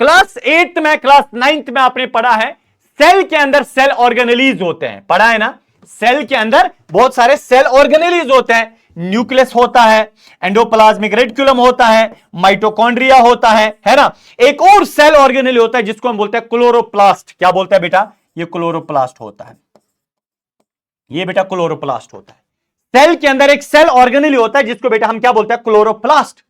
क्लास 8 में, क्लास 9th में आपने पढ़ा है सेल के अंदर सेल ऑर्गेनेलीज होते हैं, पढ़ा है ना? सेल के अंदर बहुत सारे सेल ऑर्गेनेलीज होते हैं। न्यूक्लियस होता है, एंडोप्लाज्मिक रेटिकुलम होता है, माइटोकॉन्ड्रिया होता है ना? एक और सेल ऑर्गेनेल होता है जिसको हम बोलते हैं क्लोरोप्लास्ट। क्या बोलते हैं बेटा? ये क्लोरोप्लास्ट होता है। ये बेटा क्लोरोप्लास्ट होता है। सेल के अंदर एक सेल ऑर्गेनेल होता है जिसको बेटा हम क्या बोलते हैं? क्लोरोप्लास्ट।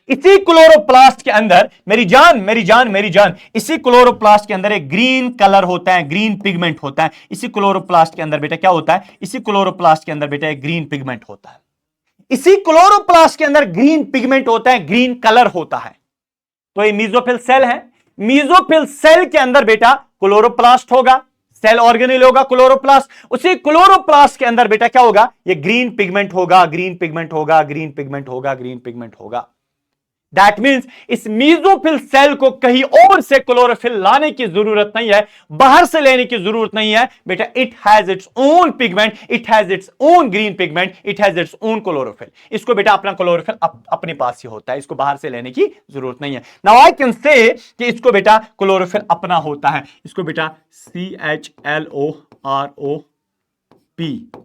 इसी क्लोरोप्लास्ट के अंदर मेरी जान, इसी क्लोरोप्लास्ट के अंदर एक ग्रीन कलर होता है, ग्रीन पिगमेंट होता है। इसी क्लोरोप्लास्ट के अंदर बेटा क्या होता है? इसी क्लोरोप्लास्ट के अंदर बेटा एक ग्रीन पिगमेंट होता है। इसी क्लोरोप्लास्ट के अंदर ग्रीन पिगमेंट होता है, ग्रीन कलर होता है। तो ये मेसोफिल सेल है। मेसोफिल सेल के अंदर बेटा क्लोरोप्लास्ट होगा, सेल ऑर्गेनेल होगा क्लोरोप्लास्ट। उसी क्लोरोप्लास्ट के अंदर बेटा क्या होगा? ये ग्रीन पिगमेंट होगा, ग्रीन पिगमेंट होगा, ग्रीन पिगमेंट होगा, ग्रीन पिगमेंट होगा। दैट मीन्स इस मेसोफिल सेल को कहीं और से क्लोरोफिल लाने की जरूरत नहीं है, बाहर से लेने की जरूरत नहीं है बेटा। It has its own pigment, it has its own green pigment, it has its own chlorophyll. इसको बेटा अपना क्लोरोफिल अपने पास ही होता है, इसको बाहर से लेने की जरूरत नहीं है। नाउ आई कैन से कि इसको बेटा क्लोरोफिल अपना होता है। इसको बेटा CHLOROP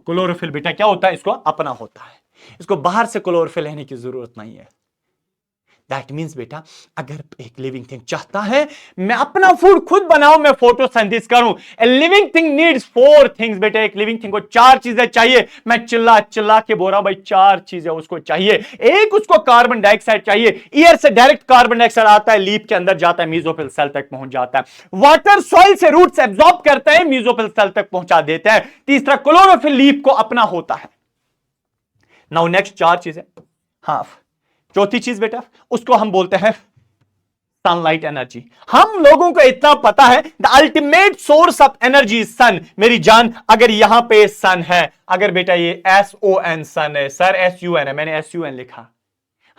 क्लोरोफिल बेटा क्या होता है? इसको अपना होता है, इसको बाहर से क्लोरोफिल लेने की जरूरत नहीं है। दैट मीन्स बेटा अगर एक लिविंग थिंग चाहता है मैं अपना फूड खुद बनाऊं, मैं फोटोसिंथेसिस करूं, a living thing needs 4 things बेटा। एक लिविंग थिंग को 4 चीजें चाहिए। मैं चिल्ला चिल्ला के बोल रहा हूं भाई, 4 चीजें उसको चाहिए। एक, उसको कार्बन डाइऑक्साइड चाहिए। एयर से डायरेक्ट कार्बन डाइऑक्साइड आता है, लीफ के अंदर जाता है, मेसोफिल सेल तक पहुंच जाता है। वाटर सॉइल से रूट्स एब्जॉर्ब करते हैं, मेसोफिल सेल तक पहुंचा देते हैं। तीसरा, क्लोरोफिल लीफ को अपना होता है। नाउ नेक्स्ट 4 चीजें, हाँ। चौथी चीज बेटा उसको हम बोलते हैं सनलाइट एनर्जी। हम लोगों को इतना पता है the ultimate source of energy sun. मेरी जान, अगर यहां पे सन है, अगर बेटा ये SON सन है, सर SUN है, मैंने SUN लिखा,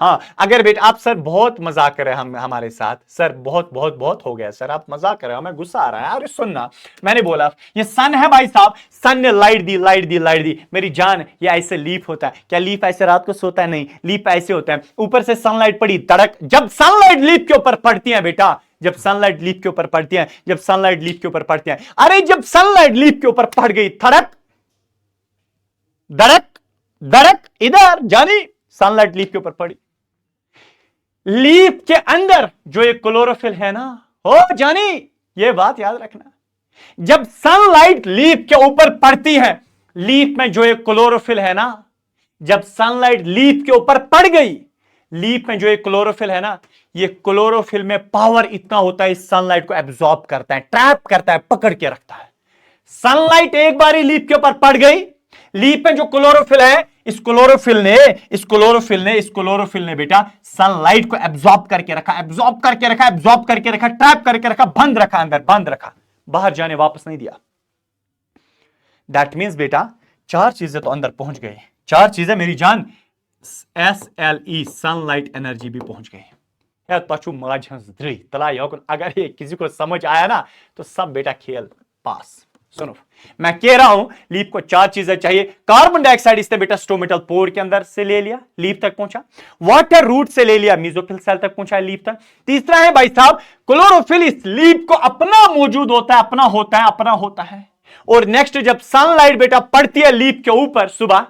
हाँ। अगर बेटा आप सर बहुत मजाक कर रहे हैं हमारे साथ, सर बहुत बहुत बहुत हो गया सर, आप मजाक कर रहे हो, हमें गुस्सा आ रहा है। अरे सुनना, मैंने बोला ये सन है भाई साहब, सन ने लाइट दी, लाइट दी, लाइट दी। मेरी जान, ये ऐसे लीफ होता है क्या? लीफ ऐसे रात को सोता है? नहीं, लीफ ऐसे होता है, ऊपर से सनलाइट पड़ी, तड़क। जब सनलाइट लीफ के ऊपर पड़ती है बेटा, जब सनलाइट लीफ के ऊपर पड़ती है, जब सनलाइट लीफ के ऊपर पड़ती है, अरे जब सनलाइट लीफ के ऊपर पड़ गई, थड़क धड़क धड़क, इधर जानी, सनलाइट लीफ के ऊपर पड़ी। लीफ के अंदर जो एक क्लोरोफिल है ना, हो जानी, ये बात याद रखना, जब सनलाइट लीफ के ऊपर पड़ती है, लीफ में जो एक क्लोरोफिल है ना, जब सनलाइट लीफ के ऊपर पड़ गई, लीफ में जो एक क्लोरोफिल है ना, ये क्लोरोफिल में पावर इतना होता है, इस सनलाइट को एब्जॉर्ब करता है, ट्रैप करता है, पकड़ के रखता है। सनलाइट एक बार लीफ के ऊपर पड़ गई, लीफ में जो क्लोरोफिल है, इस क्लोरोफिल ने बेटा सनलाइट को एब्जॉर्ब करके रखा, ट्रैप करके रखा, बंद रखा, अंदर बंद रखा, बाहर जाने वापस नहीं दिया। दैट मीन्स बेटा चार चीजें तो अंदर पहुंच गई, चार चीजें मेरी जान, SLE सनलाइट एनर्जी भी पहुंच गई। अगर ये किसी को समझ आया ना तो सब बेटा खेल पास। सुनो, मैं कह रहा हूं लीफ को चार चीजें चाहिए। कार्बन डाइऑक्साइड इसने बेटा स्टोमेटल पोर के अंदर से ले लिया, लीफ तक पहुंचा। वाटर रूट से ले लिया, मेसोफिल सेल तक पहुंचा, लीफ तक। तीसरा है भाई साहब क्लोरोफिल, इस लीफ को अपना मौजूद होता है, अपना होता है। और नेक्स्ट जब सनलाइट बेटा पड़ती है लीफ के ऊपर, सुबह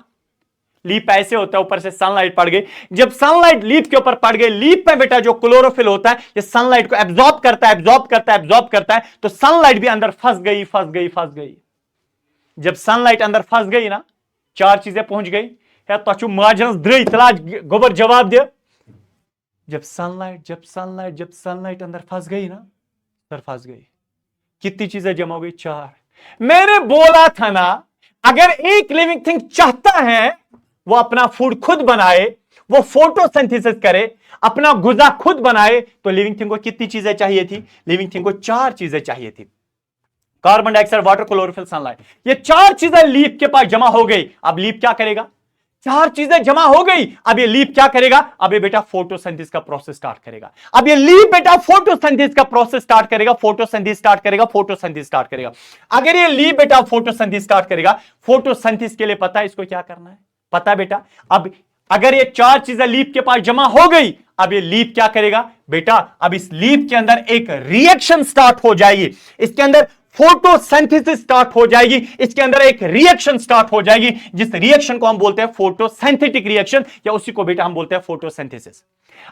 लीफ ऐसे होता है, ऊपर से सनलाइट पड़ गई, जब सनलाइट लीफ के ऊपर पड़ गई, लीफ में बेटा जो क्लोरोफिल होता है ये सनलाइट को एब्जॉर्ब करता है, तो सनलाइट भी अंदर फंस गई। जब सनलाइट अंदर फंस गई ना, चार चीजें पहुंच गई, तु माजन द्रई तलाज गोबर जवाब दे। जब सनलाइट अंदर फंस गई ना, फंस गई, कितनी चीजें जमा हो गई? चार। मैंने बोला था ना, अगर एक लिविंग थिंग चाहता है वो अपना फूड खुद बनाए, वो फोटोसिंथेसिस करे, अपना गुजा खुद बनाए, तो लिविंग थिंग को कितनी चीजें चाहिए थी? लिविंग थिंग को चार चीजें चाहिए थी। Carbon dioxide, water, chlorophyll, sunlight, ये चार चीजें लीफ के पास जमा हो गई। अब लीफ क्या करेगा? चार चीजें जमा हो गई, अब ये लीफ क्या करेगा? अब ये बेटा फोटोसिंथेसिस का प्रोसेस स्टार्ट करेगा। अब ये लीफ बेटा फोटोसिंथेसिस का प्रोसेस स्टार्ट करेगा, फोटोसिंथेसिस स्टार्ट करेगा। अगर ये लीफ बेटा फोटोसिंथेसिस स्टार्ट करेगा, फोटोसिंथेसिस के लिए पता है इसको क्या करना है? पता है बेटा? अब अगर ये चार चीजें लीफ के पास जमा हो गई, अब ये लीफ क्या करेगा बेटा? अब इस लीफ के अंदर एक रिएक्शन स्टार्ट हो जाएगी, इसके अंदर फोटोसिंथेसिस स्टार्ट हो जाएगी, इसके अंदर एक रिएक्शन स्टार्ट हो जाएगी, जिस रिएक्शन को हम बोलते हैं फोटोसिंथेटिक रिएक्शन, या उसी को बेटा हम बोलते हैं फोटोसिंथेसिस।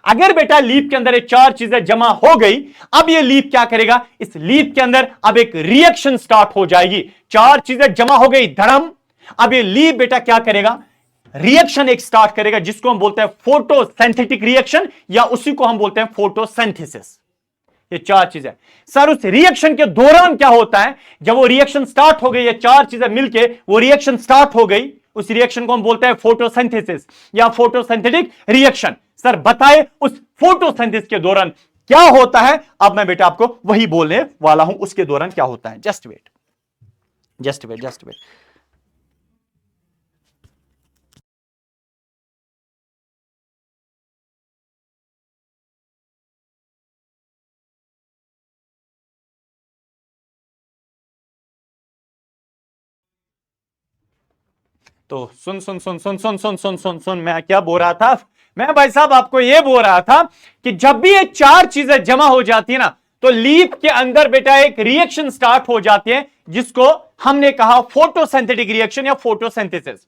अगर बेटा लीफ के अंदर ये चार चीजें जमा हो गई, अब ये लीफ क्या करेगा? इस लीफ के अंदर अब एक रिएक्शन स्टार्ट हो जाएगी, चार चीजें जमा हो गई, धड़म। अब ये लीफ बेटा क्या करेगा? रिएक्शन एक स्टार्ट करेगा, जिसको हम बोलते हैं फोटोसिंथेटिक रिएक्शन, या उसी को हम बोलते हैं फोटोसिंथेसिस। ये चार चीजें। सर उस रिएक्शन के दौरान क्या होता है? जब वो रिएक्शन स्टार्ट हो गई, ये चार चीजें मिलके वो रिएक्शन स्टार्ट हो गई, उस रिएक्शन को हम बोलते हैं फोटोसिंथेसिस या फोटोसिंथेटिक रिएक्शन। सर बताए उस फोटोसिंथेसिस के दौरान क्या होता है? अब मैं बेटा आपको वही बोलने वाला हूं, उसके दौरान क्या होता है। Just wait. तो सुन, मैं क्या बोल रहा था? मैं भाई साहब आपको यह बोल रहा था कि जब भी ये चार चीजें जमा हो जाती है ना, तो लीफ के अंदर बेटा एक रिएक्शन स्टार्ट हो जाती है, जिसको हमने कहा फोटोसिंथेटिक रिएक्शन या फोटोसिंथेसिस।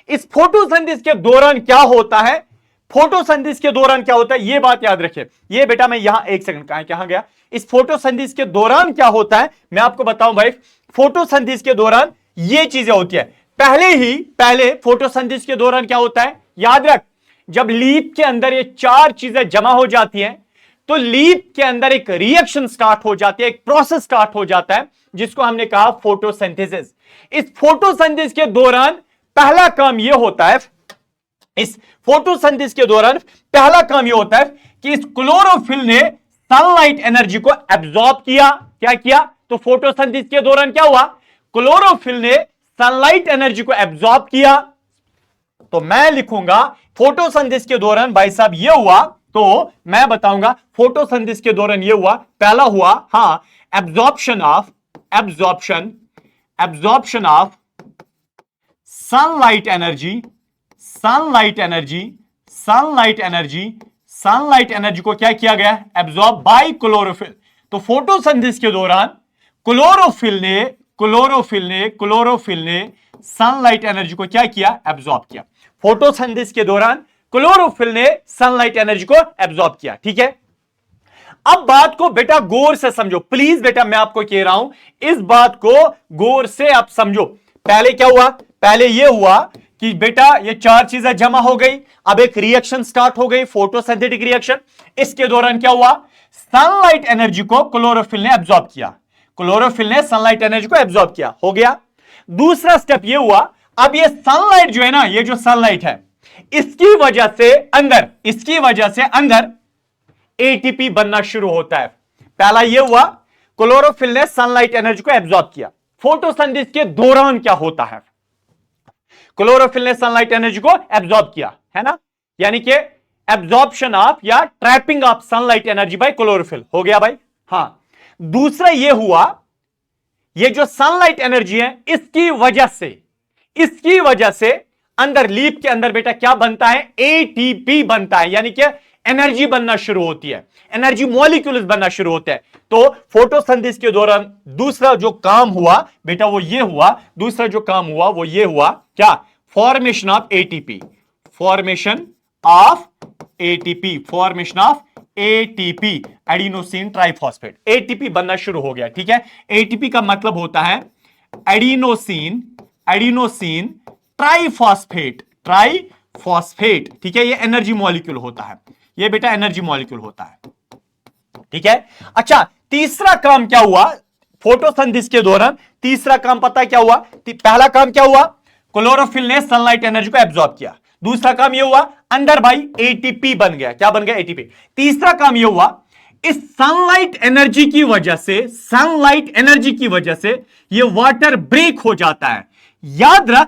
इस फोटोसिंथेसिस के दौरान क्या होता है? फोटोसिंथेसिस के दौरान क्या होता है, यह बात याद रखिए। यह बेटा मैं यहां एक सेकंड, कहां गया? इस फोटोसिंथेसिस के दौरान क्या होता है मैं आपको बताऊं भाई। फोटोसिंथेसिस के दौरान ये चीजें होती है। पहले फोटोसिंथेसिस के दौरान क्या होता है याद रख, जब लीफ के अंदर ये चार चीजें जमा हो जाती हैं, तो लीफ के अंदर एक रिएक्शन स्टार्ट हो जाती है, एक प्रोसेस स्टार्ट हो जाता है, जिसको हमने कहा फोटोसिंथेसिस। इस फोटोसिंथेसिस के दौरान पहला काम यह होता है, इस फोटोसिंथेसिस के दौरान पहला काम यह होता है कि इस क्लोरोफिल ने सनलाइट एनर्जी को एब्जॉर्ब किया। क्या किया? तो फोटोसिंथेसिस के दौरान क्या हुआ? क्लोरोफिल ने सनलाइट एनर्जी को एब्जॉर्ब किया। तो मैं लिखूंगा फोटोसिंथेसिस के दौरान भाई साहब ये हुआ, तो मैं बताऊंगा फोटोसिंथेसिस के दौरान ये हुआ, पहला हुआ एब्जॉर्प्शन ऑफ सनलाइट एनर्जी को क्या किया गया? Absorb by chlorophyll. तो फोटोसिंथेसिस के दौरान क्लोरोफिल ने सनलाइट एनर्जी को क्या किया? एब्जॉर्ब किया। फोटोसिंथेसिस के दौरान क्लोरोफिल ने सनलाइट एनर्जी को एब्जॉर्ब किया। ठीक है, अब बात को बेटा गौर से समझो प्लीज। बेटा मैं आपको कह रहा हूं, इस बात को गौर से आप समझो। पहले क्या हुआ? पहले यह हुआ कि बेटा ये चार चीजें जमा हो गई, अब एक रिएक्शन स्टार्ट हो गई, फोटोसिंथेटिक रिएक्शन। इसके दौरान क्या हुआ, सनलाइट एनर्जी को क्लोरोफिल ने एब्जॉर्ब किया, क्लोरोफिल ने सनलाइट एनर्जी को एब्जॉर्ब किया, हो गया। दूसरा स्टेप ये हुआ, अब ये सनलाइट जो है ना, ये जो सनलाइट है, इसकी वजह से अंदर एटीपी बनना शुरू होता है। पहला ये हुआ, क्लोरोफिल ने सनलाइट एनर्जी को एब्जॉर्ब किया। फोटोसिंथेसिस के दौरान क्या होता है, क्लोरोफिल ने सनलाइट एनर्जी को एब्जॉर्ब किया, है ना, यानी कि एब्जॉर्प्शन ऑफ या trapping of sunlight energy by chlorophyll, हो गया भाई। हां, दूसरा यह हुआ, ये जो सनलाइट एनर्जी है इसकी वजह से अंदर लीप के अंदर बेटा क्या बनता है, एटीपी बनता है, यानी कि एनर्जी बनना शुरू होती है, एनर्जी मॉलिक्यूल्स बनना शुरू होते हैं। तो फोटोसिंथेसिस के दौरान दूसरा जो काम हुआ बेटा वो ये हुआ, क्या, formation of ATP, formation of ATP, adenosine triphosphate, ATP बनना शुरू हो गया। ठीक है, एटीपी का मतलब होता है एडिनोसिन ट्राइफॉस्फेट, ठीक है, ये एनर्जी मॉलिक्यूल होता है, ये बेटा एनर्जी मॉलिक्यूल होता है। ठीक है, अच्छा, तीसरा काम क्या हुआ फोटोसिंथेसिस के दौरान, तीसरा काम पता है क्या हुआ, पहला काम क्या हुआ, क्लोरोफिल ने सनलाइट एनर्जी को एब्जॉर्ब किया। दूसरा काम यह हुआ, अंदर भाई एटीपी बन गया, क्या बन गया, एटीपी। तीसरा काम यह हुआ, इस सनलाइट एनर्जी की वजह से यह वाटर ब्रेक हो जाता है। याद रख,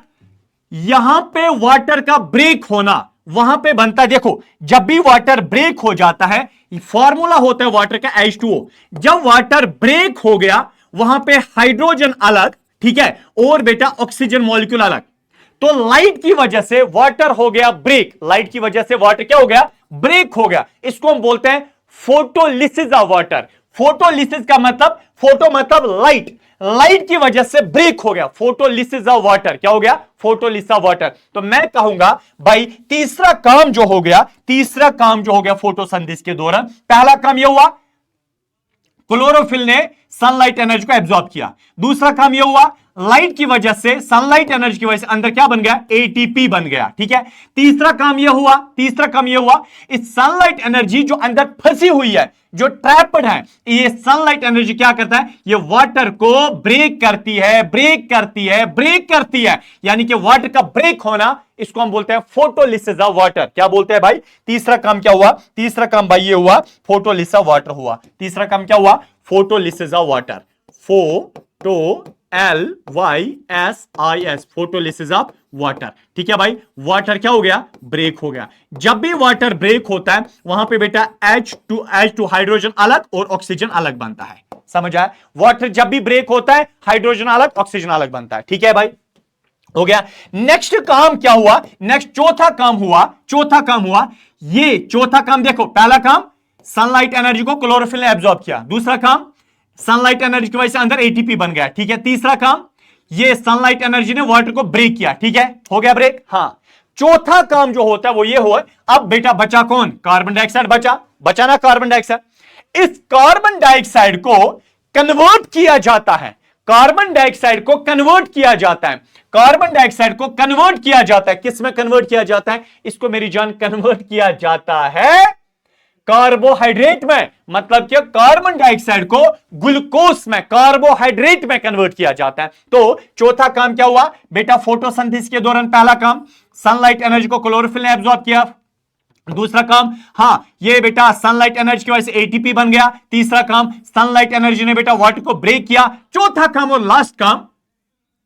यहां पे वाटर का ब्रेक होना वहां पे बनता है, देखो जब भी वाटर ब्रेक हो जाता है, फॉर्मूला होता है वाटर का H2O, जब वाटर ब्रेक हो गया वहां पे हाइड्रोजन अलग, ठीक है, और बेटा ऑक्सीजन मॉलिक्यूल अलग। तो लाइट की वजह से वाटर हो गया ब्रेक, लाइट की वजह से वाटर क्या हो गया, ब्रेक हो गया। इसको हम बोलते हैं फोटोलिसिस ऑफ वाटर। फोटोलिसिस का मतलब, फोटो मतलब लाइट, लाइट की वजह से ब्रेक हो गया, फोटोलिसिस ऑफ वाटर, क्या हो गया, फोटोलिसिस ऑफ वाटर। तो मैं कहूंगा भाई तीसरा काम जो हो गया फोटोसिंथेसिस के दौरान, पहला काम यह हुआ क्लोरोफिल ने सनलाइट एनर्जी को एब्जॉर्ब किया। दूसरा काम यह हुआ, लाइट की वजह से, सनलाइट एनर्जी की वजह से अंदर क्या बन गया, एटीपी बन गया। ठीक है, तीसरा काम यह हुआ, इस सनलाइट एनर्जी जो अंदर फंसी हुई है, जो ट्रैप्ड है, ये सनलाइट एनर्जी क्या करता है, ये वाटर को ब्रेक करती है, यानी कि वाटर का ब्रेक होना, इसको हम बोलते हैं फोटोलिसिस ऑफ वाटर। क्या बोलते हैं भाई, तीसरा काम क्या हुआ, तीसरा काम भाई ये हुआ, फोटोलिसिस ऑफ वाटर हुआ। तीसरा काम क्या हुआ, photolysis of water, LYSIS, photolysis of water. ठीक है भाई, वाटर क्या हो गया, ब्रेक हो गया। जब भी वाटर ब्रेक होता है वहां पे बेटा H2 हाइड्रोजन अलग और ऑक्सीजन अलग बनता है, समझ आया। वाटर जब भी ब्रेक होता है हाइड्रोजन अलग ऑक्सीजन अलग बनता है। ठीक है भाई, हो गया। नेक्स्ट काम क्या हुआ, चौथा काम हुआ, ये चौथा काम देखो, पहला काम सनलाइट एनर्जी को क्लोरोफिल ने एब्जॉर्ब किया। दूसरा काम, सनलाइट एनर्जी की वजह से अंदर एटीपी बन गया। ठीक है, तीसरा काम, ये सनलाइट एनर्जी ने वाटर को ब्रेक किया। ठीक है, हो गया ब्रेक। हां, चौथा काम जो होता है वो ये हुआ, अब बेटा बचा कौन, कार्बन डाइऑक्साइड बचा ना, कार्बन डाइऑक्साइड। इस कार्बन डाइऑक्साइड को कन्वर्ट किया जाता है, कार्बन डाइऑक्साइड को कन्वर्ट किया जाता है, किस में कन्वर्ट किया जाता है, इसको मेरी जान कन्वर्ट किया जाता है कार्बोहाइड्रेट में। मतलब कि कार्बन डाइऑक्साइड को ग्लूकोज में, कार्बोहाइड्रेट में कन्वर्ट किया जाता है। तो चौथा काम क्या हुआ बेटा, फोटोसिंथेसिस के दौरान पहला काम सनलाइट एनर्जी को क्लोरोफिल ने एब्जॉर्ब किया। दूसरा काम, हां ये बेटा सनलाइट एनर्जी की वजह से एटीपी बन गया। तीसरा काम, सनलाइट एनर्जी ने बेटा वाटर को ब्रेक किया। चौथा काम और लास्ट काम,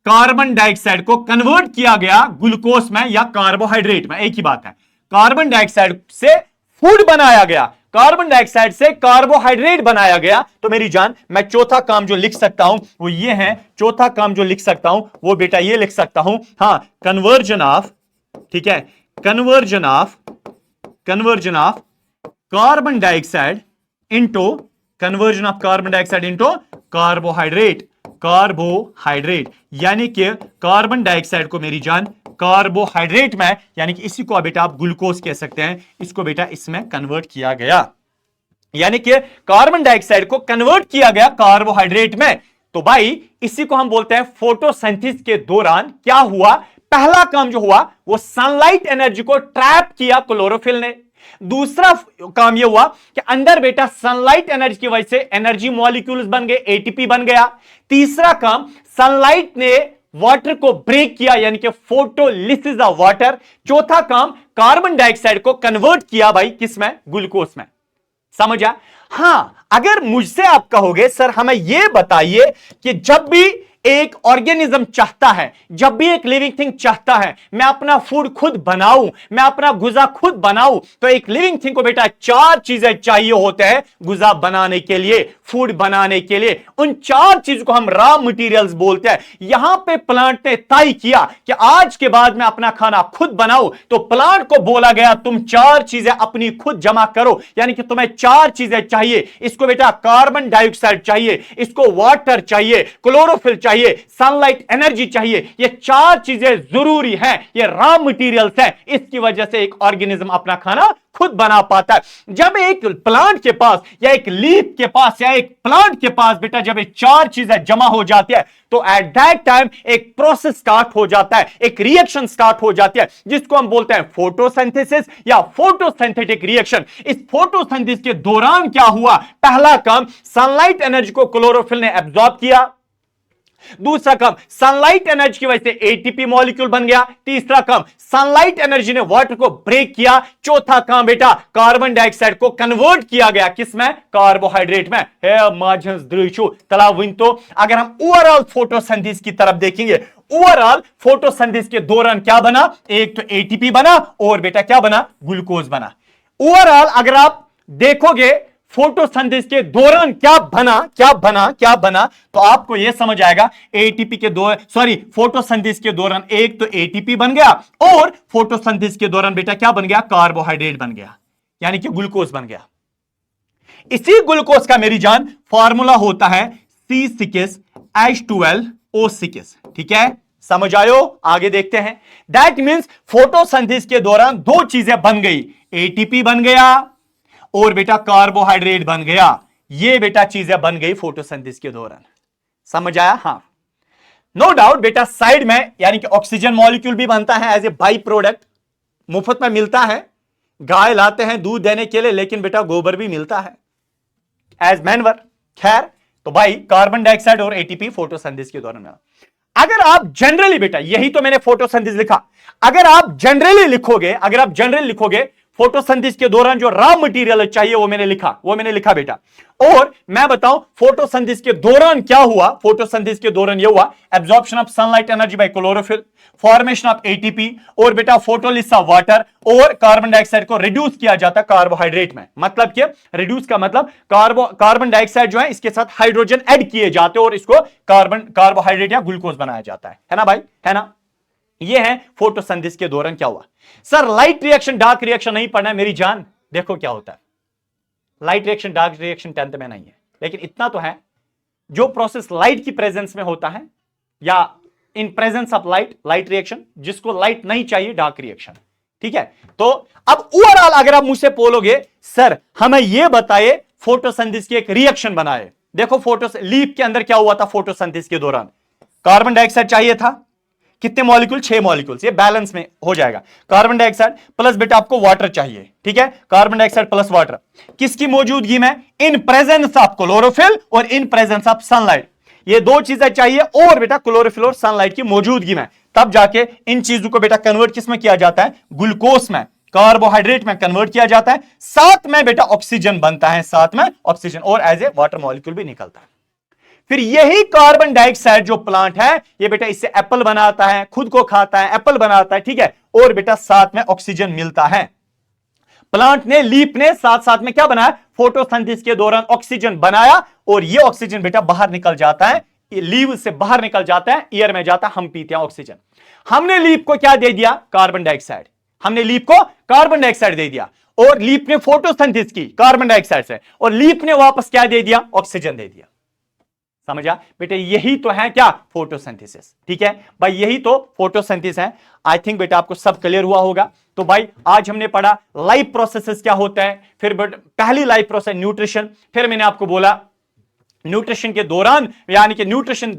कार्बन डाइऑक्साइड को कन्वर्ट किया गया ग्लूकोज में या कार्बोहाइड्रेट में, एक ही बात है। कार्बन डाइऑक्साइड से फूड बनाया गया, कार्बन डाइऑक्साइड से कार्बोहाइड्रेट बनाया गया। तो मेरी जान, मैं चौथा काम जो लिख सकता हूं वो ये है, चौथा काम जो लिख सकता हूं वो बेटा ये लिख सकता हूं, हां, कन्वर्जन ऑफ, ठीक है, conversion of carbon dioxide into carbohydrate, यानी कि कार्बन डाइऑक्साइड को मेरी जान कार्बोहाइड्रेट में, यानी कि इसी को बेटा आप ग्लूकोज कह सकते हैं, इसको बेटा इसमें कन्वर्ट किया गया, यानी कि कार्बन डाइऑक्साइड को कन्वर्ट किया गया कार्बोहाइड्रेट में। तो भाई इसी को हम बोलते हैं फोटोसिंथेसिस के दौरान क्या हुआ, पहला काम जो हुआ वो सनलाइट एनर्जी को ट्रैप किया क्लोरोफिल ने। दूसरा काम यह हुआ कि अंदर बेटा सनलाइट एनर्जी की वजह से एनर्जी मॉलिक्यूल्स बन गए, एटीपी बन गया। तीसरा काम, सनलाइट ने वाटर को ब्रेक किया यानी कि फोटोलिसिस ऑफ वाटर। चौथा काम, कार्बन डाइऑक्साइड को कन्वर्ट किया भाई किसमें, ग्लूकोज में। समझा? हां, अगर मुझसे आप कहोगे सर हमें यह बताइए कि जब भी एक ऑर्गेनिज्म चाहता है, जब भी एक लिविंग थिंग चाहता है मैं अपना फूड खुद बनाऊं, मैं अपना गुजा खुद बनाऊं, तो एक लिविंग थिंग को बेटा चार चीजें चाहिए होते हैं गुजा बनाने के लिए, फूड बनाने के लिए। उन चार चीजों को हम रॉ मटेरियल्स बोलते हैं। यहां पे प्लांट ने तय किया कि आज के बाद मैं अपना खाना खुद बनाऊं, तो प्लांट को बोला गया तुम चार चीजें अपनी खुद जमा करो, यानी कि तुम्हें चार चीजें चाहिए। इसको बेटा कार्बन डाइऑक्साइड चाहिए, इसको वाटर चाहिए, क्लोरोफिल चाहिए, सनलाइट एनर्जी चाहिए। ये चार चीजें जरूरी हैं, ये रॉ मटेरियल्स हैं। इसकी वजह से एक ऑर्गेनिज्म अपना खाना खुद बना पाता है। जब एक प्लांट के पास या एक लीफ के पास या एक प्लांट के पास बेटा जब ये चार चीजें जमा हो जाती है तो एट दैट टाइम एक प्रोसेस स्टार्ट हो जाता है, एक रिएक्शन स्टार्ट हो जाती है जिसको हम बोलते हैं फोटोसिंथेसिस या फोटोसिंथेटिक रिएक्शन। इस फोटोसिंथेसिस के दौरान क्या हुआ, पहला काम सनलाइट एनर्जी को क्लोरोफिल ने एब्जॉर्ब किया। दूसरा काम, सनलाइट एनर्जी की वजह से एटीपी मॉलिक्यूल बन गया। तीसरा काम, सनलाइट एनर्जी ने वाटर को ब्रेक किया। चौथा काम बेटा, कार्बन डाइऑक्साइड को कन्वर्ट किया गया किसमें, कार्बोहाइड्रेट में। तो अगर हम ओवरऑल फोटोसिंथेसिस की तरफ देखेंगे, ओवरऑल फोटोसिंथेसिस के दौरान क्या बना, एक तो एटीपी बना और बेटा क्या बना, ग्लूकोज बना। ओवरऑल अगर आप देखोगे फोटोसिंथेसिस के दौरान क्या बना तो आपको यह समझ आएगा। एटीपी के फोटोसिंथेसिस के दौरान एक तो एटीपी बन गया और फोटोसिंथेसिस के दौरान बेटा क्या बन गया, कार्बोहाइड्रेट बन गया यानी कि ग्लूकोज बन गया। इसी ग्लूकोज का मेरी जान फार्मूला होता है C6H12O6। ठीक है, समझ आयो? आगे देखते हैं। दैट मींस फोटोसिंथेसिस के दौरान दो चीजें बन गई, एटीपी बन गया और बेटा कार्बोहाइड्रेट बन गया। ये बेटा चीजें बन गई फोटोसिंथेसिस के दौरान। समझ आया? हां, नो डाउट बेटा साइड में यानी कि ऑक्सीजन मॉलिक्यूल भी बनता है एज ए बाई प्रोडक्ट, मुफ्त में मिलता है। गाय लाते हैं दूध देने के लिए, लेकिन बेटा गोबर भी मिलता है एज मैनवर। खैर, तो भाई कार्बन डाइऑक्साइड और एटीपी फोटोसिंथेसिस के दौरान मिला। अगर आप जनरली बेटा, यही तो मैंने फोटोसिंथेसिस लिखा, अगर आप जनरली लिखोगे फोटोसिंथेसिस के दौरान जो रॉ मटेरियल चाहिए वो मैंने लिखा बेटा। और मैं बताऊं फोटोसिंथेसिस के दौरान क्या हुआ, फोटोसिंथेसिस के दौरान यह हुआ, absorption of sunlight energy by chlorophyll, formation of ATP और बेटा फोटोलिसिस ऑफ वाटर, और कार्बन डाइऑक्साइड को रिड्यूस किया जाता कार्बोहाइड्रेट में। मतलब क्या रिड्यूस का मतलब, कार्बन डाइऑक्साइड जो है इसके साथ हाइड्रोजन ऐड किए जाते और इसको कार्बोहाइड्रेट या ग्लूकोज बनाया जाता है ना भाई, है ना? ये है फोटोसिंथेसिस के दौरान क्या हुआ। Sir light reaction dark reaction नहीं पढ़ना है मेरी जान। देखो क्या होता है, light reaction dark reaction 10th में नहीं है, लेकिन इतना तो है जो प्रोसेस लाइट की प्रेजेंस में होता है या in presence of light reaction, जिसको लाइट नहीं चाहिए डार्क रिएक्शन। ठीक है, तो अब ओवरऑल अगर आप मुझसे बोलोगे सर हमें यह बताइए फोटोसिंथेसिस की एक रिएक्शन बनाए। देखो लीफ के अंदर क्या हुआ था फोटोसिंथेसिस के दौरान, कार्बन डाइऑक्साइड चाहिए था, कितने मॉलिक्यूल, 6 मॉलिक्यूल्स, ये बैलेंस में हो जाएगा। कार्बन डाइऑक्साइड प्लस बेटा आपको वाटर चाहिए। ठीक है, कार्बन डाइऑक्साइड प्लस वाटर किसकी मौजूदगी में, इन प्रेजेंस ऑफ क्लोरोफिल और इन प्रेजेंस ऑफ सनलाइट। ये दो चीजें चाहिए और बेटा क्लोरोफिल और सनलाइट की मौजूदगी में, तब जाके इन चीजों को बेटा कन्वर्ट किस में किया जाता है, ग्लूकोज में, कार्बोहाइड्रेट में कन्वर्ट किया जाता है। साथ में बेटा ऑक्सीजन बनता है, साथ में ऑक्सीजन और एज ए वाटर मॉलिक्यूल भी निकलता है। फिर यही कार्बन डाइऑक्साइड जो प्लांट है ये बेटा इससे एप्पल बनाता है, खुद को खाता है, एप्पल बनाता है। ठीक है, और बेटा साथ में ऑक्सीजन मिलता है। प्लांट ने, लीफ ने साथ साथ में क्या बनाया, फोटोसिंथेसिस के दौरान ऑक्सीजन बनाया और ये ऑक्सीजन बेटा बाहर निकल जाता है, लीव से बाहर निकल जाता है, एयर में जाता है, हम पीते हैं ऑक्सीजन। हमने लीफ को क्या दे दिया, कार्बन डाइऑक्साइड। हमने लीफ को कार्बन डाइऑक्साइड दे दिया और लीफ ने फोटोसिंथेसिस की कार्बन डाइऑक्साइड से, और लीफ ने वापस क्या दे दिया, ऑक्सीजन दे दिया। समझा बेटे, यही तो है क्या, फोटोसिंथेसिस। ठीक है भाई, यही तो फोटोसिंथेसिस है। आई थिंक बेटा आपको सब क्लियर हुआ होगा। तो भाई आज हमने पढ़ा लाइफ प्रोसेसेस क्या होता है, फिर पहली लाइफ प्रोसेस न्यूट्रिशन, फिर मैंने आपको बोला न्यूट्रिशन के दौरान, यानी कि न्यूट्रिशन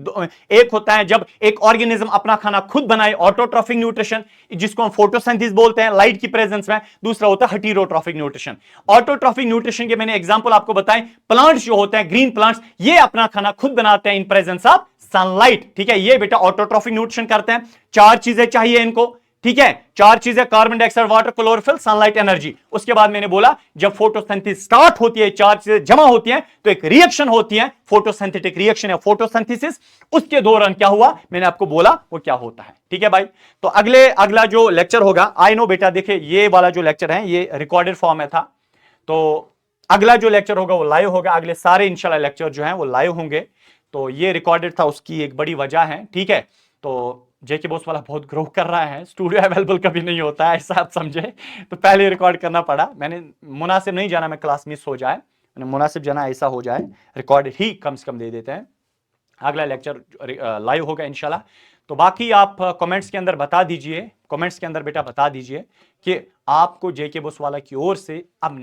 एक होता है जब एक ऑर्गेनिज्म अपना खाना खुद बनाए, ऑटोट्रॉफिक न्यूट्रिशन, जिसको हम फोटोसिंथेसिस बोलते हैं लाइट की प्रेजेंस में। दूसरा होता है हेटेरोट्रॉफिक न्यूट्रिशन। ऑटोट्रॉफिक न्यूट्रिशन के मैंने एग्जांपल आपको बताएं, प्लांट्स जो होते हैं, ग्रीन प्लांट्स, ये अपना खाना खुद बनाते हैं इन प्रेजेंस ऑफ सनलाइट, ठीक है। ये बेटा ऑटोट्रॉफिक न्यूट्रिशन करते हैं। चार चीजें चाहिए इनको, ठीक है, चार चीजें, carbon dioxide, water, chlorophyll, sunlight, energy. उसके बाद मैंने बोला जब फोटोसिंथेसिस स्टार्ट होती है, चार चीजें जमा होती हैं, तो एक रिएक्शन होती है, फोटोसिंथेटिक रिएक्शन या फोटोसिंथेसिस। उसके दौरान क्या हुआ मैंने आपको बोला वो क्या होता है, ठीक है भाई। तो अगला जो लेक्चर होगा, आई नो बेटा, देखिए ये वाला जो लेक्चर है ये रिकॉर्डेड फॉर्म में था, तो अगला जो लेक्चर होगा वो लाइव होगा। अगले सारे इंशाल्लाह लेक्चर जो हैं वो लाइव होंगे। तो ये रिकॉर्डेड था, उसकी एक बड़ी वजह है, ठीक है। तो जेके बॉस वाला बहुत ग्रो कर रहा है, स्टूडियो अवेलेबल कभी नहीं होता है, ऐसा आप समझे, तो पहले रिकॉर्ड करना पड़ा। मैंने मुनासिब नहीं जाना मैं क्लास मिस हो जाए, मैंने मुनासिब जाना ऐसा हो जाए, रिकॉर्ड ही कम से कम दे देते हैं। अगला लेक्चर लाइव होगा इंशाल्लाह। तो बाकी आप कमेंट्स के अंदर बता दीजिए, कमेंट्स के अंदर बेटा बता दीजिए कि आपको जेके बॉस वाला की ओर से अब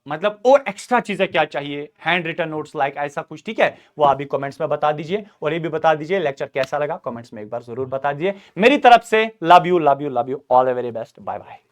मतलब और एक्स्ट्रा चीजें क्या चाहिए, हैंड रिटन नोट्स लाइक ऐसा कुछ, ठीक है, वो आप भी कमेंट्स में बता दीजिए। और ये भी बता दीजिए लेक्चर कैसा लगा, कमेंट्स में एक बार जरूर बता दीजिए। मेरी तरफ से love you love you love you, all the very best, bye bye.